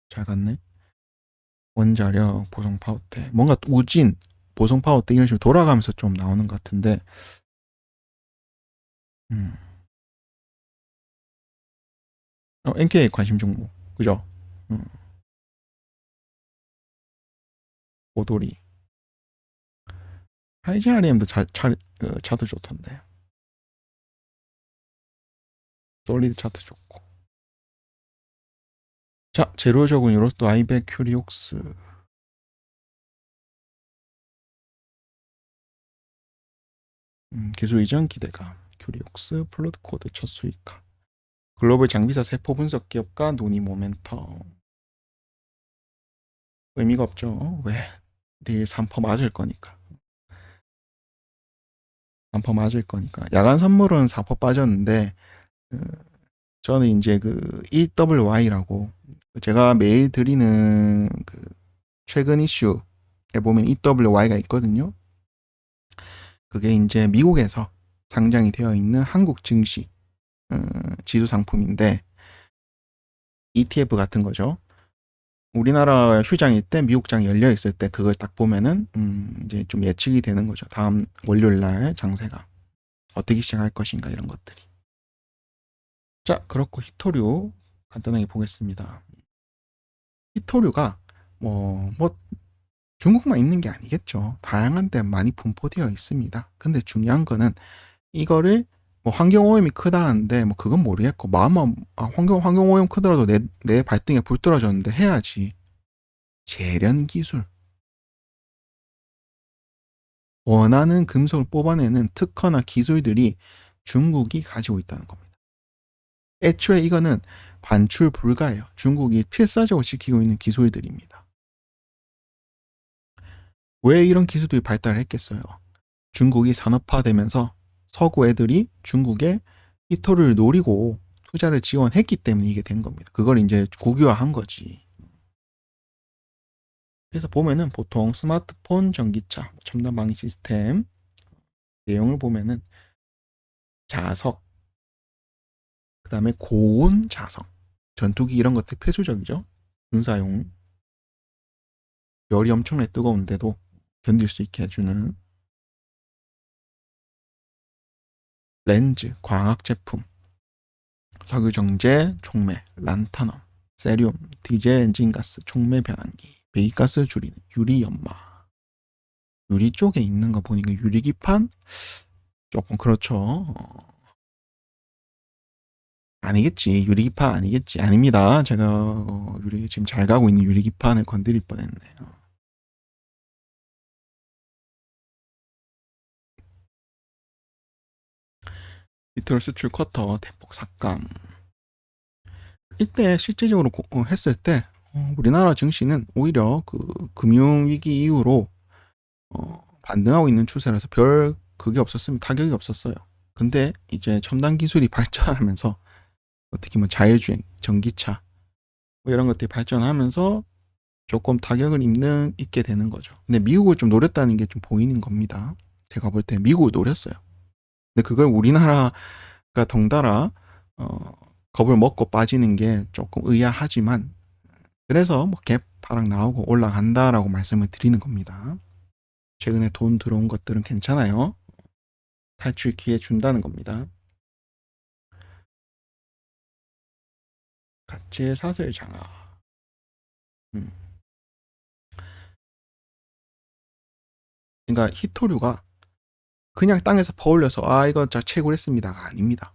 잘 갔네. 원자력, 보성 파워텍, 뭔가 우진, 보성 파워텍 이런 식으로 돌아가면서 좀 나오는 것 같은데, 음. NK 관심 종목, 그죠? 음. 오도리, IGRM도 차트 좋던데, 솔리드 차트 좋고. 자, 제로적은 요로또 아이백 큐리옥스, 기술 이전 기대감, 큐리옥스, 플롯 코드 첫 수익화, 글로벌 장비사 세포 분석 기업과 논의 모멘텀. 의미가 없죠. 왜? 내일 3% 맞을 거니까. 3% 맞을 거니까. 야간 선물은 4% 빠졌는데, 어, 저는 이제 그 EWY라고 제가 매일 드리는 그 최근 이슈에 보면 EWY가 있거든요. 그게 이제 미국에서 상장이 되어 있는 한국 증시 지수 상품인데 ETF 같은 거죠. 우리나라 휴장일 때 미국장이 열려 있을 때 그걸 딱 보면은 이제 좀 예측이 되는 거죠. 다음 월요일 날 장세가 어떻게 시작할 것인가 이런 것들이. 자, 그렇고 히토류 간단하게 보겠습니다. 히토류가 뭐 중국만 있는 게 아니겠죠. 다양한 데 많이 분포되어 있습니다. 근데 중요한 거는 이거를 뭐 환경 오염이 크다는데 뭐 그건 모르겠고 마음만 환경 오염 크더라도 내 발등에 불 떨어졌는데 해야지. 재련 기술, 원하는 금속을 뽑아내는 특허나 기술들이 중국이 가지고 있다는 겁니다. 애초에 이거는 반출 불가예요. 중국이 필사적으로 지키고 있는 기술들입니다. 왜 이런 기술들이 발달을 했겠어요? 중국이 산업화되면서 서구 애들이 중국의 히토를 노리고 투자를 지원했기 때문에 이게 된 겁니다. 그걸 이제 국유화한 거지. 그래서 보면은 보통 스마트폰, 전기차, 첨단 방위 시스템 내용을 보면은 자석, 그 다음에 고온 자석, 전투기 이런 것들 필수적이죠. 군사용, 열이 엄청나게 뜨거운데도 견딜 수 있게 해주는 렌즈, 광학 제품, 석유 정제, 촉매, 란타넘, 세륨, 디젤 엔진 가스, 촉매 변환기, 배기가스 줄이는 유리 연마. 유리 쪽에 있는 거 보니까 유리기판 조금 그렇죠. 아니겠지. 유리기판 아니겠지. 아닙니다. 제가 지금 잘 가고 있는 유리기판을 건드릴 뻔했네요. 리트럴 수출 쿼터 대폭 삭감. 이때 실제적으로 했을 때 우리나라 증시는 오히려 그 금융위기 이후로 반등하고 있는 추세라서 별 그게 없었으면 타격이 없었어요. 근데 이제 첨단 기술이 발전하면서 특히 뭐 자율주행, 전기차 뭐 이런 것들이 발전하면서 조금 타격을 입게 되는 거죠. 근데 미국을 좀 노렸다는 게 좀 보이는 겁니다. 제가 볼 때 미국을 노렸어요. 근데 그걸 우리나라가 덩달아 겁을 먹고 빠지는 게 조금 의아하지만 그래서 뭐 갭 하락 나오고 올라간다라고 말씀을 드리는 겁니다. 최근에 돈 들어온 것들은 괜찮아요. 탈출 기회 준다는 겁니다. 가치의 사슬 장악. 음. 그러니까 히토류가 그냥 땅에서 퍼올려서 이거 자 채굴했습니다가 아닙니다.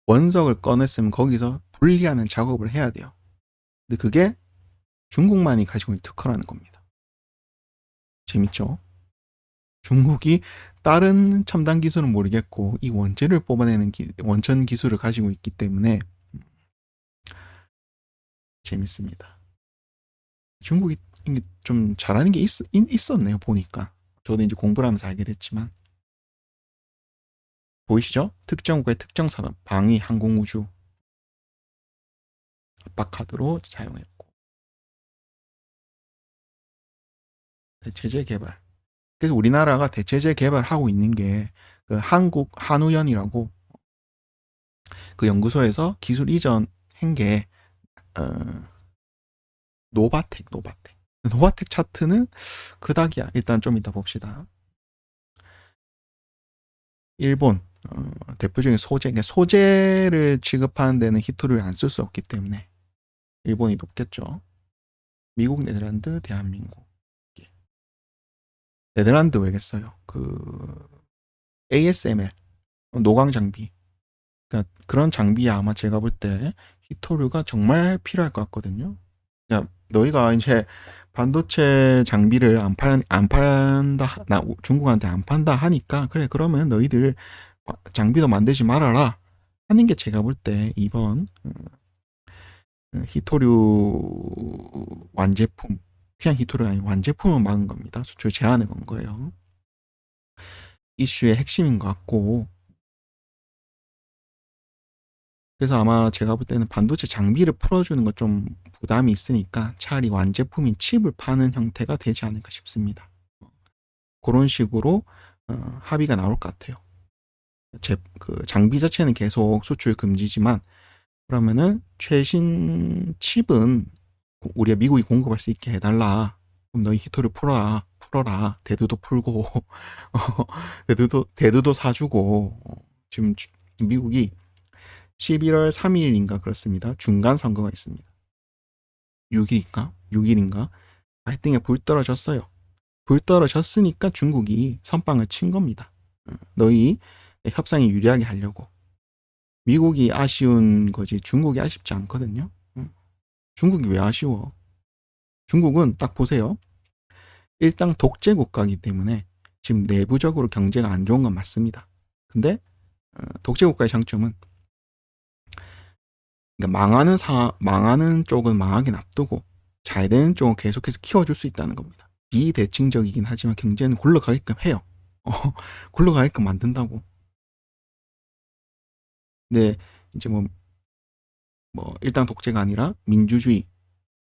원석을 꺼냈으면 거기서 분리하는 작업을 해야 돼요. 근데 그게 중국만이 가지고 있는 특허라는 겁니다. 재밌죠? 중국이 다른 첨단 기술은 모르겠고 이 원재를 뽑아내는 원천 기술을 가지고 있기 때문에 재밌습니다. 중국이 좀 잘하는 게 있었네요. 보니까 저도 이제 공부를 하면서 알게 됐지만 보이시죠? 특정 국가의 특정 산업, 방위, 항공우주 압박 카드로 사용했고 대체제 개발. 그래서 우리나라가 대체제 개발하고 있는 게 그 한국 한우연이라고 그 연구소에서 기술 이전한 게 노바텍 차트는 그닥이야. 일단 좀 이따 봅시다. 일본 대표적인 소재를 취급하는 데는 히토를 안 쓸 수 없기 때문에 일본이 높겠죠. 미국, 네덜란드, 대한민국. 네덜란드 왜겠어요? 그 ASML 노광 장비. 그러니까 그런 장비야 아마 제가 볼 때 히토류가 정말 필요할 것 같거든요. 야, 너희가 이제 반도체 장비를 안 판다, 중국한테 안 판다 하니까, 그래, 그러면 너희들 장비도 만들지 말아라. 하는 게 제가 볼 때 이번 히토류 완제품, 그냥 히토류가 아니고 완제품을 막은 겁니다. 수출 제한을 건 거예요. 이슈의 핵심인 것 같고, 그래서 아마 제가 볼 때는 반도체 장비를 풀어주는 것 좀 부담이 있으니까 차라리 완제품인 칩을 파는 형태가 되지 않을까 싶습니다. 그런 식으로 합의가 나올 것 같아요. 그 장비 자체는 계속 수출 금지지만 그러면은 최신 칩은 우리가 미국이 공급할 수 있게 해달라. 그럼 너희 히토를 풀어라. 대두도 풀고 대두도 사주고 지금 미국이 11월 3일인가 그렇습니다. 중간 선거가 있습니다. 6일인가? 하여튼 불 떨어졌어요. 불 떨어졌으니까 중국이 선빵을 친 겁니다. 너희 협상이 유리하게 하려고. 미국이 아쉬운 거지 중국이 아쉽지 않거든요. 중국이 왜 아쉬워? 중국은 딱 보세요. 일당 독재 국가이기 때문에 지금 내부적으로 경제가 안 좋은 건 맞습니다. 근데 독재 국가의 장점은 그러니까 망하는 쪽은 망하게 놔두고 잘 되는 쪽은 계속해서 키워줄 수 있다는 겁니다. 비대칭적이긴 하지만 경제는 굴러가게끔 해요. 굴러가게끔 만든다고. 근데 이제 일단 독재가 아니라 민주주의,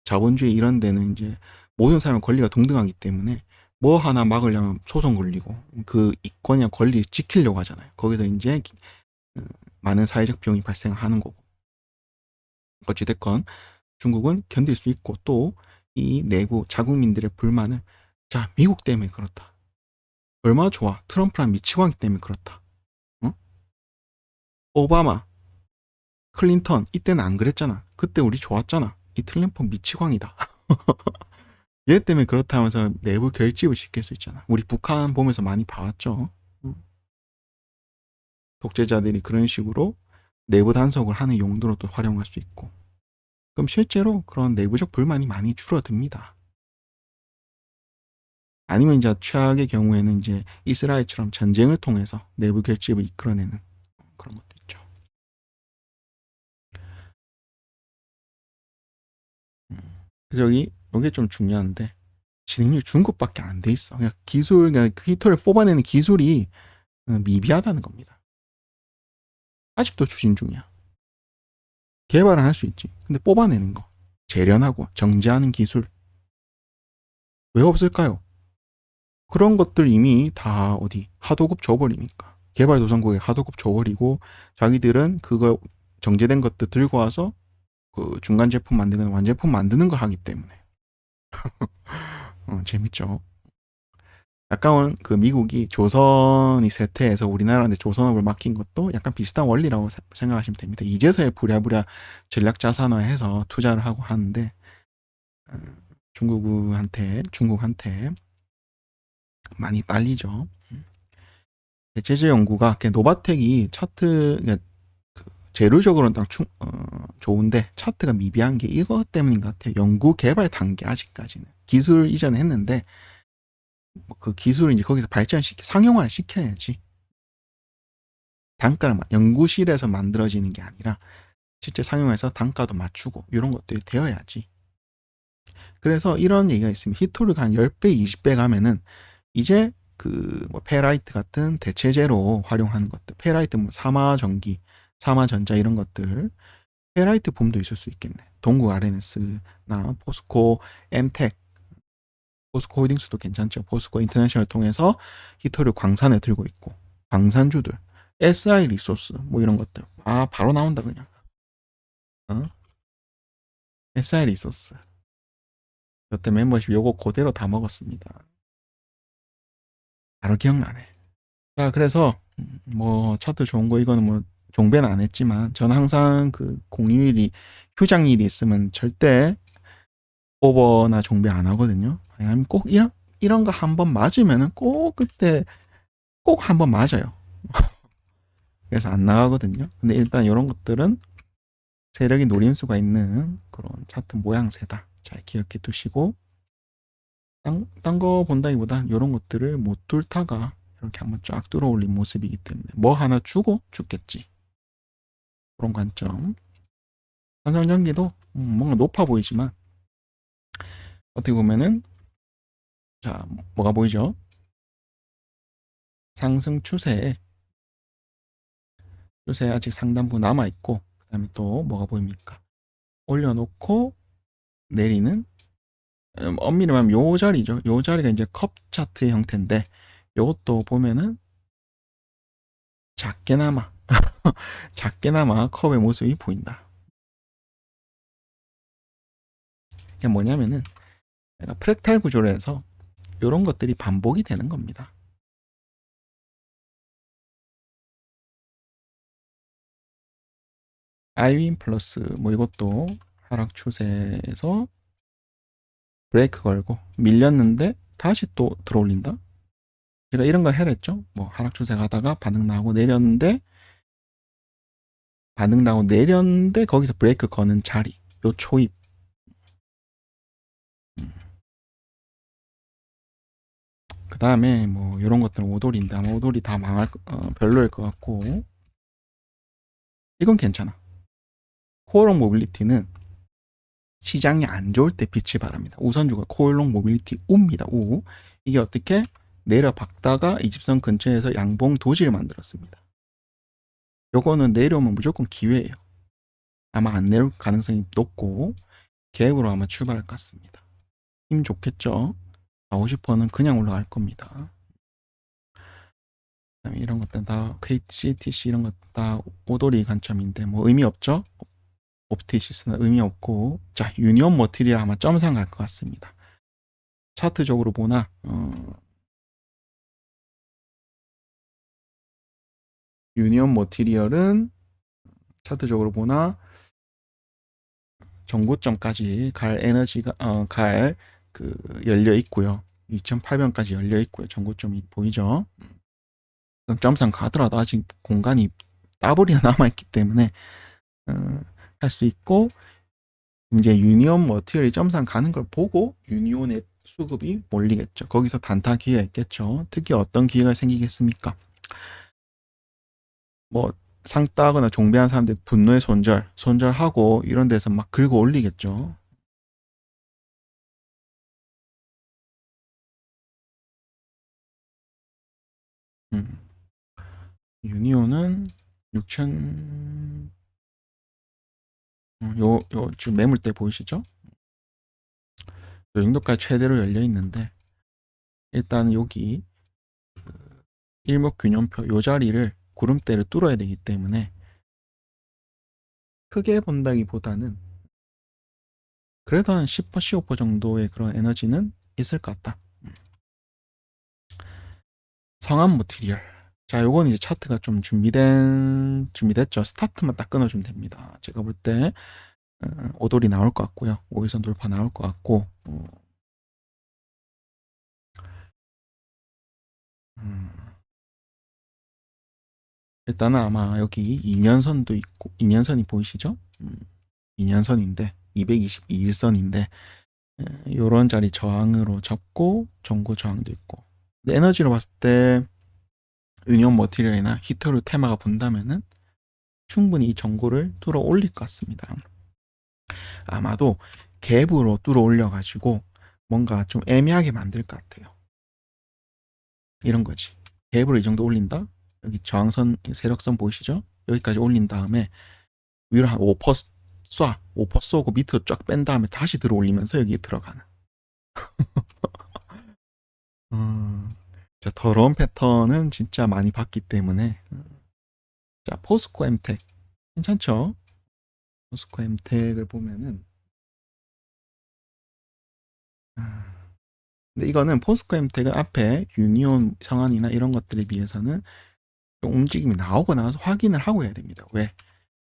자본주의 이런 데는 이제 모든 사람 권리가 동등하기 때문에 뭐 하나 막으려면 소송 걸리고 그 이권이나 권리를 지키려고 하잖아요. 거기서 이제 많은 사회적 비용이 발생하는 거고. 어찌됐건 중국은 견딜 수 있고 또 이 내부 자국민들의 불만을 자 미국 때문에 그렇다. 얼마나 좋아. 트럼프랑 미치광이 때문에 그렇다. 어? 오바마, 클린턴 이때는 안 그랬잖아. 그때 우리 좋았잖아. 이 트럼프 미치광이다. 얘 때문에 그렇다면서 내부 결집을 시킬 수 있잖아. 우리 북한 보면서 많이 봐왔죠. 독재자들이 그런 식으로 내부 단속을 하는 용도로도 활용할 수 있고, 그럼 실제로 그런 내부적 불만이 많이 줄어듭니다. 아니면 이제 최악의 경우에는 이제 이스라엘처럼 전쟁을 통해서 내부 결집을 이끌어내는 그런 것도 있죠. 그래서 여기 좀 중요한데, 진행률 중급밖에 안 돼 있어. 그냥 그러니까 그 히터를 뽑아내는 기술이 미비하다는 겁니다. 아직도 추진 중이야. 개발은 할 수 있지. 근데 뽑아내는 거, 재련하고 정제하는 기술 왜 없을까요? 그런 것들 이미 다 어디 하도급 줘버리니까. 개발도상국에 하도급 줘버리고 자기들은 그거 정제된 것들 들고 와서 그 중간 제품 만드는 완제품 만드는 걸 하기 때문에 재밌죠. 약간 그 미국이 조선이 쇠퇴해서 우리나라한테 조선업을 맡긴 것도 약간 비슷한 원리라고 생각하시면 됩니다. 이제서야 부랴부랴 전략 자산화해서 투자를 하고 하는데 중국한테 많이 딸리죠. 대체제 연구가 노바텍이 차트 재료적으로는 딱 좋은데 차트가 미비한 게 이것 때문인 것 같아요. 연구 개발 단계 아직까지는 기술 이전을 했는데 그 기술을 이제 거기서 발전시켜 상용화를 시켜야지. 단가를 연구실에서 만들어지는 게 아니라 실제 상용해서 단가도 맞추고 이런 것들이 되어야지. 그래서 이런 얘기가 있습니다. 히토류가 한 10배, 20배 가면은 이제 그뭐 페라이트 같은 대체제로 활용하는 것들, 페라이트 뭐 사마전기, 사마전자 이런 것들, 페라이트 붐도 있을 수 있겠네. 동국 RNS나 포스코, 엠텍, 포스코 홀딩스도 괜찮죠. 포스코 인터내셔널 통해서 히토류 광산에 들고 있고, 광산주들, SI 리소스 뭐 이런 것들, 바로 나온다 그냥. SI 리소스. 그때 멤버십 요거 그대로 다 먹었습니다. 바로 기억나네. 자, 그래서 뭐 차트 좋은 거 이거는 뭐 종배는 안 했지만 저는 항상 그 공휴일이 휴장일이 있으면 절대 오버나 종배 안 하거든요. 왜냐하면 꼭 이런 거 한 번 맞으면은 꼭 그때 꼭 한 번 맞아요. 그래서 안 나가거든요. 근데 일단 이런 것들은 세력이 노림수가 있는 그런 차트 모양새다. 잘 기억해 두시고 딴 거 본다기보다 이런 것들을 못 뚫다가 이렇게 한번 쫙 뚫어올린 모습이기 때문에 뭐 하나 주고 죽겠지. 그런 관점. 삼성전기도 뭔가 높아 보이지만 어떻게 보면은 자 뭐가 보이죠? 상승 추세 아직 상단부 남아 있고 그다음에 또 뭐가 보입니까? 올려놓고 내리는 엄밀히 말하면 요 자리죠. 요 자리가 이제 컵 차트의 형태인데 요것도 보면은 작게나마 작게나마 컵의 모습이 보인다. 이게 뭐냐면은 프랙탈 구조를 해서 이런 것들이 반복이 되는 겁니다. 아이윈 플러스 뭐 이것도 하락 추세에서 브레이크 걸고 밀렸는데 다시 또 들어올린다. 제가 이런 거 해랬죠. 뭐 하락 추세 가다가 반응 나오고 내렸는데 거기서 브레이크 거는 자리. 요 초입. 그 다음에 뭐 이런 것들은 오돌인데 아마 오돌이 다 별로일 것 같고 이건 괜찮아. 코어롱 모빌리티는 시장이 안 좋을 때 빛을 발합니다. 우선주가 코어롱 모빌리티 우입니다. 우. 이게 어떻게 내려박다가 이집선 근처에서 양봉 도지를 만들었습니다. 요거는 내려오면 무조건 기회예요. 아마 안 내려올 가능성이 높고 계획으로 아마 출발할 것 같습니다. 힘 좋겠죠? 50%는 그냥 올라갈 겁니다. 이런 것들 다 KCTC 이런 것 다 오돌이 관점인데 뭐 의미 없죠? 옵티시스는 의미 없고 자 유니온 머티리얼 아마 점상 갈 것 같습니다. 차트적으로 보나 유니온 머티리얼은 차트적으로 보나 정고점까지 갈 에너지가 갈 그 열려 있고요. 2,800원까지 열려 있고요. 정고점이 보이죠? 그럼 점상 가더라도 아직 공간이 따블이 남아있기 때문에 어, 할 수 있고, 이제 유니온 머티리얼이 점상 가는 걸 보고 유니온의 수급이 몰리겠죠. 거기서 단타 기회가 있겠죠. 특히 어떤 기회가 생기겠습니까? 뭐 상 따거나 종배한 사람들 분노의 손절하고 이런 데서 막 긁어 올리겠죠. 음. 유니온은 6천 요 지금 매물대 보이시죠? 요 정도까지 최대로 열려 있는데 일단 여기 일목균형표 요 자리를 구름대를 뚫어야 되기 때문에 크게 본다기보다는 그래도 한 10%, 15% 정도의 그런 에너지는 있을 것 같다. 성함 머티리얼. 자, 요건 이제 차트가 좀 준비됐죠. 스타트만 딱 끊어주면 됩니다. 제가 볼 때, 오돌이 나올 것 같고요. 5일선 돌파 나올 것 같고, 음, 일단은 아마 여기 2년선도 있고, 2년선이 보이시죠? 2년선인데, 222일선인데, 요런 자리 저항으로 잡고, 전고 저항도 있고. 근데 에너지로 봤을 때, 유니온 머티리얼이나 히터류 테마가 본다면은, 충분히 이 전고를 뚫어 올릴 것 같습니다. 아마도 갭으로 뚫어 올려가지고 뭔가 좀 애매하게 만들 것 같아요. 이런 거지. 갭으로 이 정도 올린다? 여기 저항선, 세력선 보이시죠? 여기까지 올린 다음에 위로 한 5% 쏴. 5% 쏘고 밑으로 쫙 뺀 다음에 다시 들어 올리면서 여기에 들어가는. 음, 자, 더러운 패턴은 진짜 많이 봤기 때문에. 자, 포스코 엠텍. 괜찮죠? 포스코 엠텍을 보면은, 근데 이거는 포스코 엠텍은 앞에 유니온 성안이나 이런 것들에 비해서는 움직임이 나오고 나서 확인을 하고 해야 됩니다. 왜?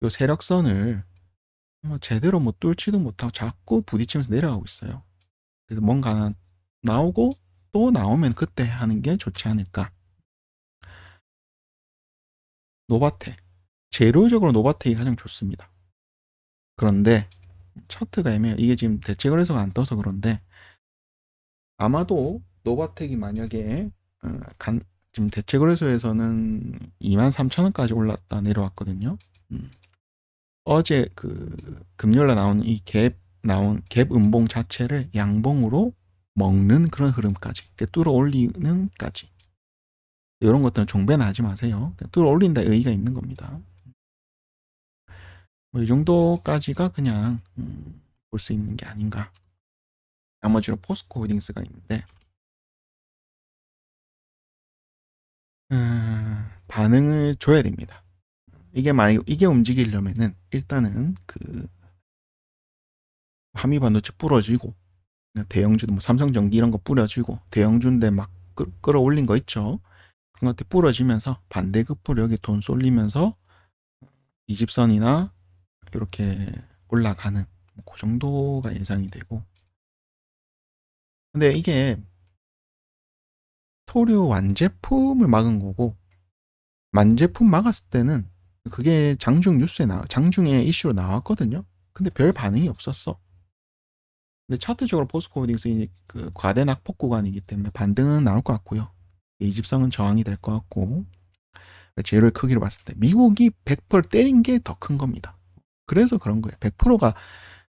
요 세력선을 뭐 제대로 뭐 뚫지도 못하고 자꾸 부딪히면서 내려가고 있어요. 그래서 뭔가 나오고 또 나오면 그때 하는 게 좋지 않을까. 노바텍. 재료적으로 노바텍이 가장 좋습니다. 그런데 차트가 애매해요. 이게 지금 대체거래소가 안 떠서 그런데 아마도 노바텍이 만약에 지금 대체거래소에서는 23,000원까지 올랐다 내려왔거든요. 음. 어제 그 금요일에 나온 이 갭 음봉 자체를 양봉으로 먹는 그런 흐름까지 뚫어 올리는까지 이런 것들은 종배는 하지 마세요. 뚫어 올린다 의의가 있는 겁니다. 뭐이 정도까지가 그냥 볼 수 있는 게 아닌가. 나머지로 포스코 홀딩스가 있는데 반응을 줘야 됩니다. 이게 만약 이게 움직이려면은 일단은 그 한미 반도체 부러지고 대형주도 뭐 삼성전기 이런 거 뿌려주고 대형주인데 막 끌어올린 거 있죠. 그런 것들 부러지면서 반대급부로 여기 돈 쏠리면서 이집선이나 이렇게 올라가는 그 정도가 예상이 되고 근데 이게 토류 완제품을 막은 거고 만제품 막았을 때는 그게 장중에 이슈로 나왔거든요. 근데 별 반응이 없었어. 근데 차트적으로 포스코 홀딩스이 그 과대 낙폭 구간이기 때문에 반등은 나올 것 같고요. 이집성은 저항이 될 것 같고 재료의 크기로 봤을 때 미국이 100% 때린 게 더 큰 겁니다. 그래서 그런 거예요. 100%가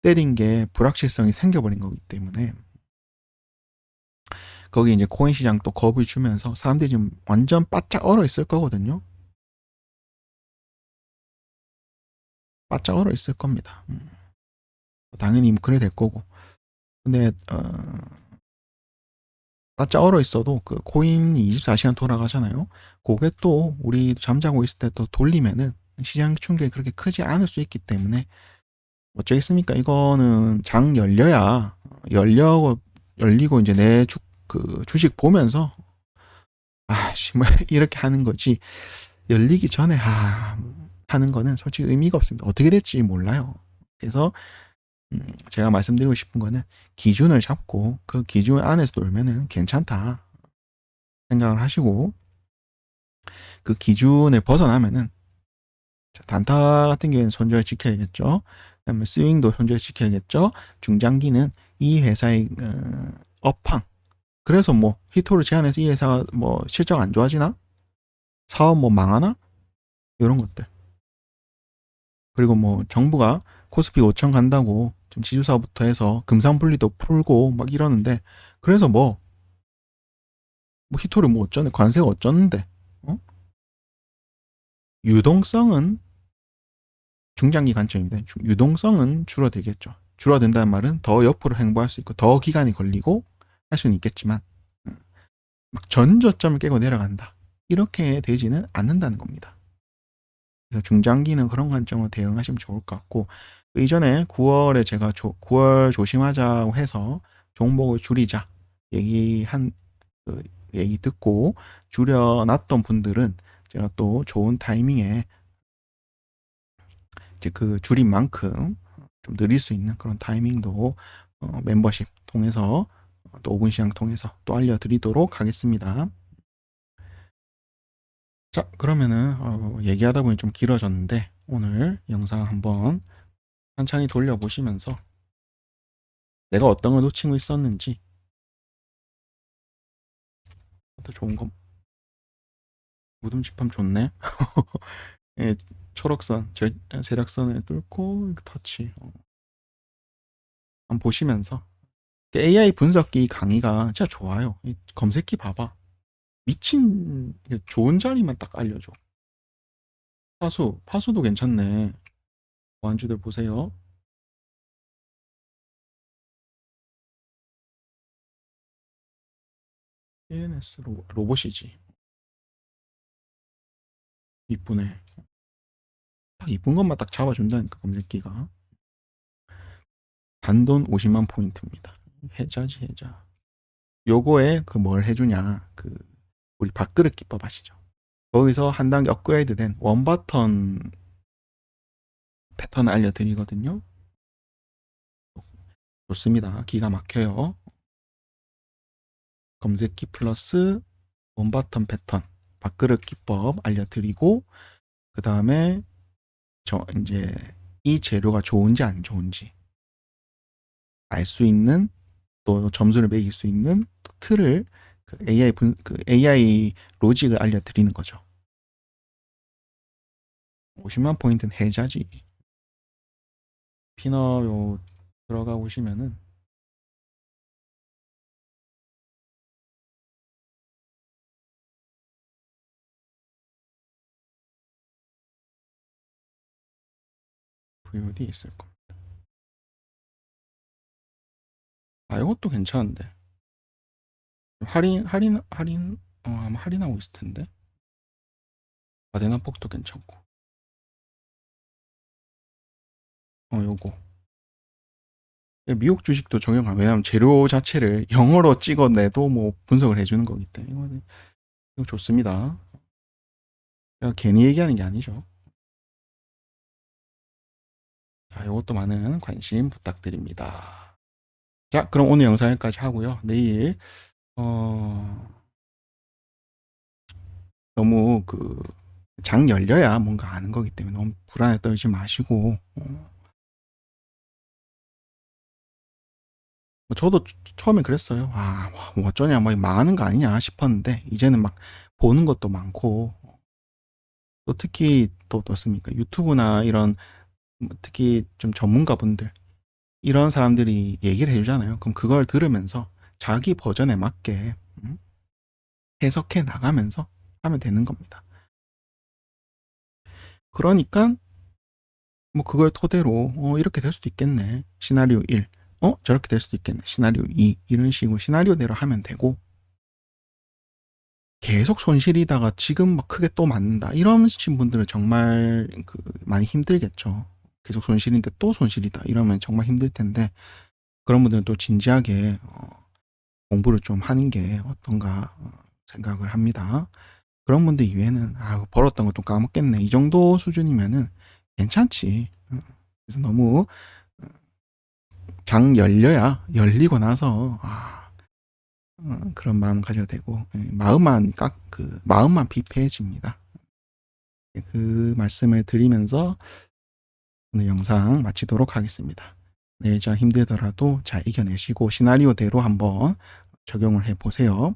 때린 게 불확실성이 생겨버린 거기 때문에 거기 이제 코인 시장 또 겁을 주면서 사람들이 지금 완전 바짝 얼어 있을 거거든요. 바짝 얼어 있을 겁니다. 당연히 그래 될 거고. 근데 바짝 얼어 있어도 그 코인이 24시간 돌아가잖아요. 그게 또 우리 잠자고 있을 때 또 돌리면은 시장 충격이 그렇게 크지 않을 수 있기 때문에 어쩌겠습니까? 이거는 장 열리고 이제 그 주식 보면서 아씨 뭐 이렇게 하는 거지 열리기 전에 하는 거는 솔직히 의미가 없습니다. 어떻게 될지 몰라요. 그래서 제가 말씀드리고 싶은 거는 기준을 잡고 그 기준 안에서 놀면은 괜찮다 생각을 하시고 그 기준을 벗어나면은 자, 단타 같은 경우에는 손절 지켜야겠죠. 그다음에 스윙도 손절 지켜야겠죠. 중장기는 이 회사의 업황. 그래서 뭐 히토를 제한해서 이 회사가 뭐 실적 안 좋아지나? 사업 뭐 망하나? 이런 것들. 그리고 뭐 정부가 코스피 5천 간다고 좀 지주사부터 해서 금산분리도 풀고 막 이러는데 그래서 뭐 히토를 뭐 어쩌네 관세가 어쩌는데 어? 유동성은 중장기 관점입니다. 유동성은 줄어들겠죠. 줄어든다는 말은 더 옆으로 행보할 수 있고 더 기간이 걸리고 할 수는 있겠지만 막 전저점을 깨고 내려간다. 이렇게 되지는 않는다는 겁니다. 그래서 중장기는 그런 관점으로 대응하시면 좋을 것 같고 이전에 9월에 제가 9월 조심하자고 해서 종목을 줄이자 얘기한 그 얘기 듣고 줄여놨던 분들은 제가 또 좋은 타이밍에 이제 그 줄인 만큼 좀 늘릴 수 있는 그런 타이밍도 멤버십 통해서 또 5분 시장 통해서 또 알려드리도록 하겠습니다. 자, 그러면은 얘기하다 보니 좀 길어졌는데 오늘 영상 한번 천천히 돌려보시면서 내가 어떤 걸 놓치고 있었는지 또 좋은 거 무덤 집합 좋네. 예, 초록선 세력선을 뚫고 터치 한번 보시면서 AI 분석기 강의가 진짜 좋아요. 검색기 봐봐. 미친 좋은 자리만 딱 알려줘. 파수도 괜찮네. 완주들 보세요. ANS 로봇이지. 이쁘네. 딱 이쁜 것만 딱 잡아준다니까 검색기가. 단돈 50만 포인트입니다. 해자지 해자. 요거에 그 뭘 해주냐 그 우리 밥그릇 기법 아시죠? 거기서 한 단계 업그레이드된 원바턴 패턴 알려드리거든요. 좋습니다. 기가 막혀요. 검색기 플러스 원바턴 패턴 밥그릇 기법 알려드리고 그 다음에 저 이제 이 재료가 좋은지 안 좋은지 알 수 있는 또 점수를 매길 수 있는 또 틀을 그 AI 로직을 알려드리는 거죠. 50만 포인트는 해자지. 피너요 들어가 보시면은 VOD 있을 겁니다. 아, 이것도 괜찮은데. 아마 할인하고 있을 텐데. 과대납폭도 괜찮고. 요거. 미국 주식도 적용하 왜냐면 재료 자체를 영어로 찍어내도 뭐 분석을 해주는 거기 때문에 이거 좋습니다. 제가 괜히 얘기하는 게 아니죠. 자, 이것도 많은 관심 부탁드립니다. 자, 그럼 오늘 영상 여기까지 하고요. 내일 너무 장 열려야 뭔가 아는 거기 때문에 너무 불안에 떨지 마시고 저도 처음에 그랬어요. 뭐 어쩌냐, 뭐 망하는 거 아니냐 싶었는데 이제는 막 보는 것도 많고 또 특히 또 어떻습니까? 유튜브나 이런 특히 좀 전문가분들 이런 사람들이 얘기를 해주잖아요. 그럼 그걸 들으면서 자기 버전에 맞게 해석해 나가면서 하면 되는 겁니다. 그러니까 뭐 그걸 토대로 이렇게 될 수도 있겠네. 시나리오 1. 저렇게 될 수도 있겠네. 시나리오 2. 이런 식으로 시나리오대로 하면 되고 계속 손실이다가 지금 막 크게 또 맞는다. 이런 분들은 정말 많이 힘들겠죠. 계속 손실인데 또 손실이다. 이러면 정말 힘들 텐데 그런 분들은 또 진지하게 공부를 좀 하는 게 어떤가 생각을 합니다. 그런 분들 이외에는 벌었던 것도 까먹겠네. 이 정도 수준이면은 괜찮지. 그래서 너무 장 열리고 나서 그런 마음 가져야 되고 마음만 마음만 피폐해집니다. 그 말씀을 드리면서 오늘 영상 마치도록 하겠습니다. 네, 자 힘들더라도 잘 이겨내시고 시나리오대로 한번 적용을 해 보세요.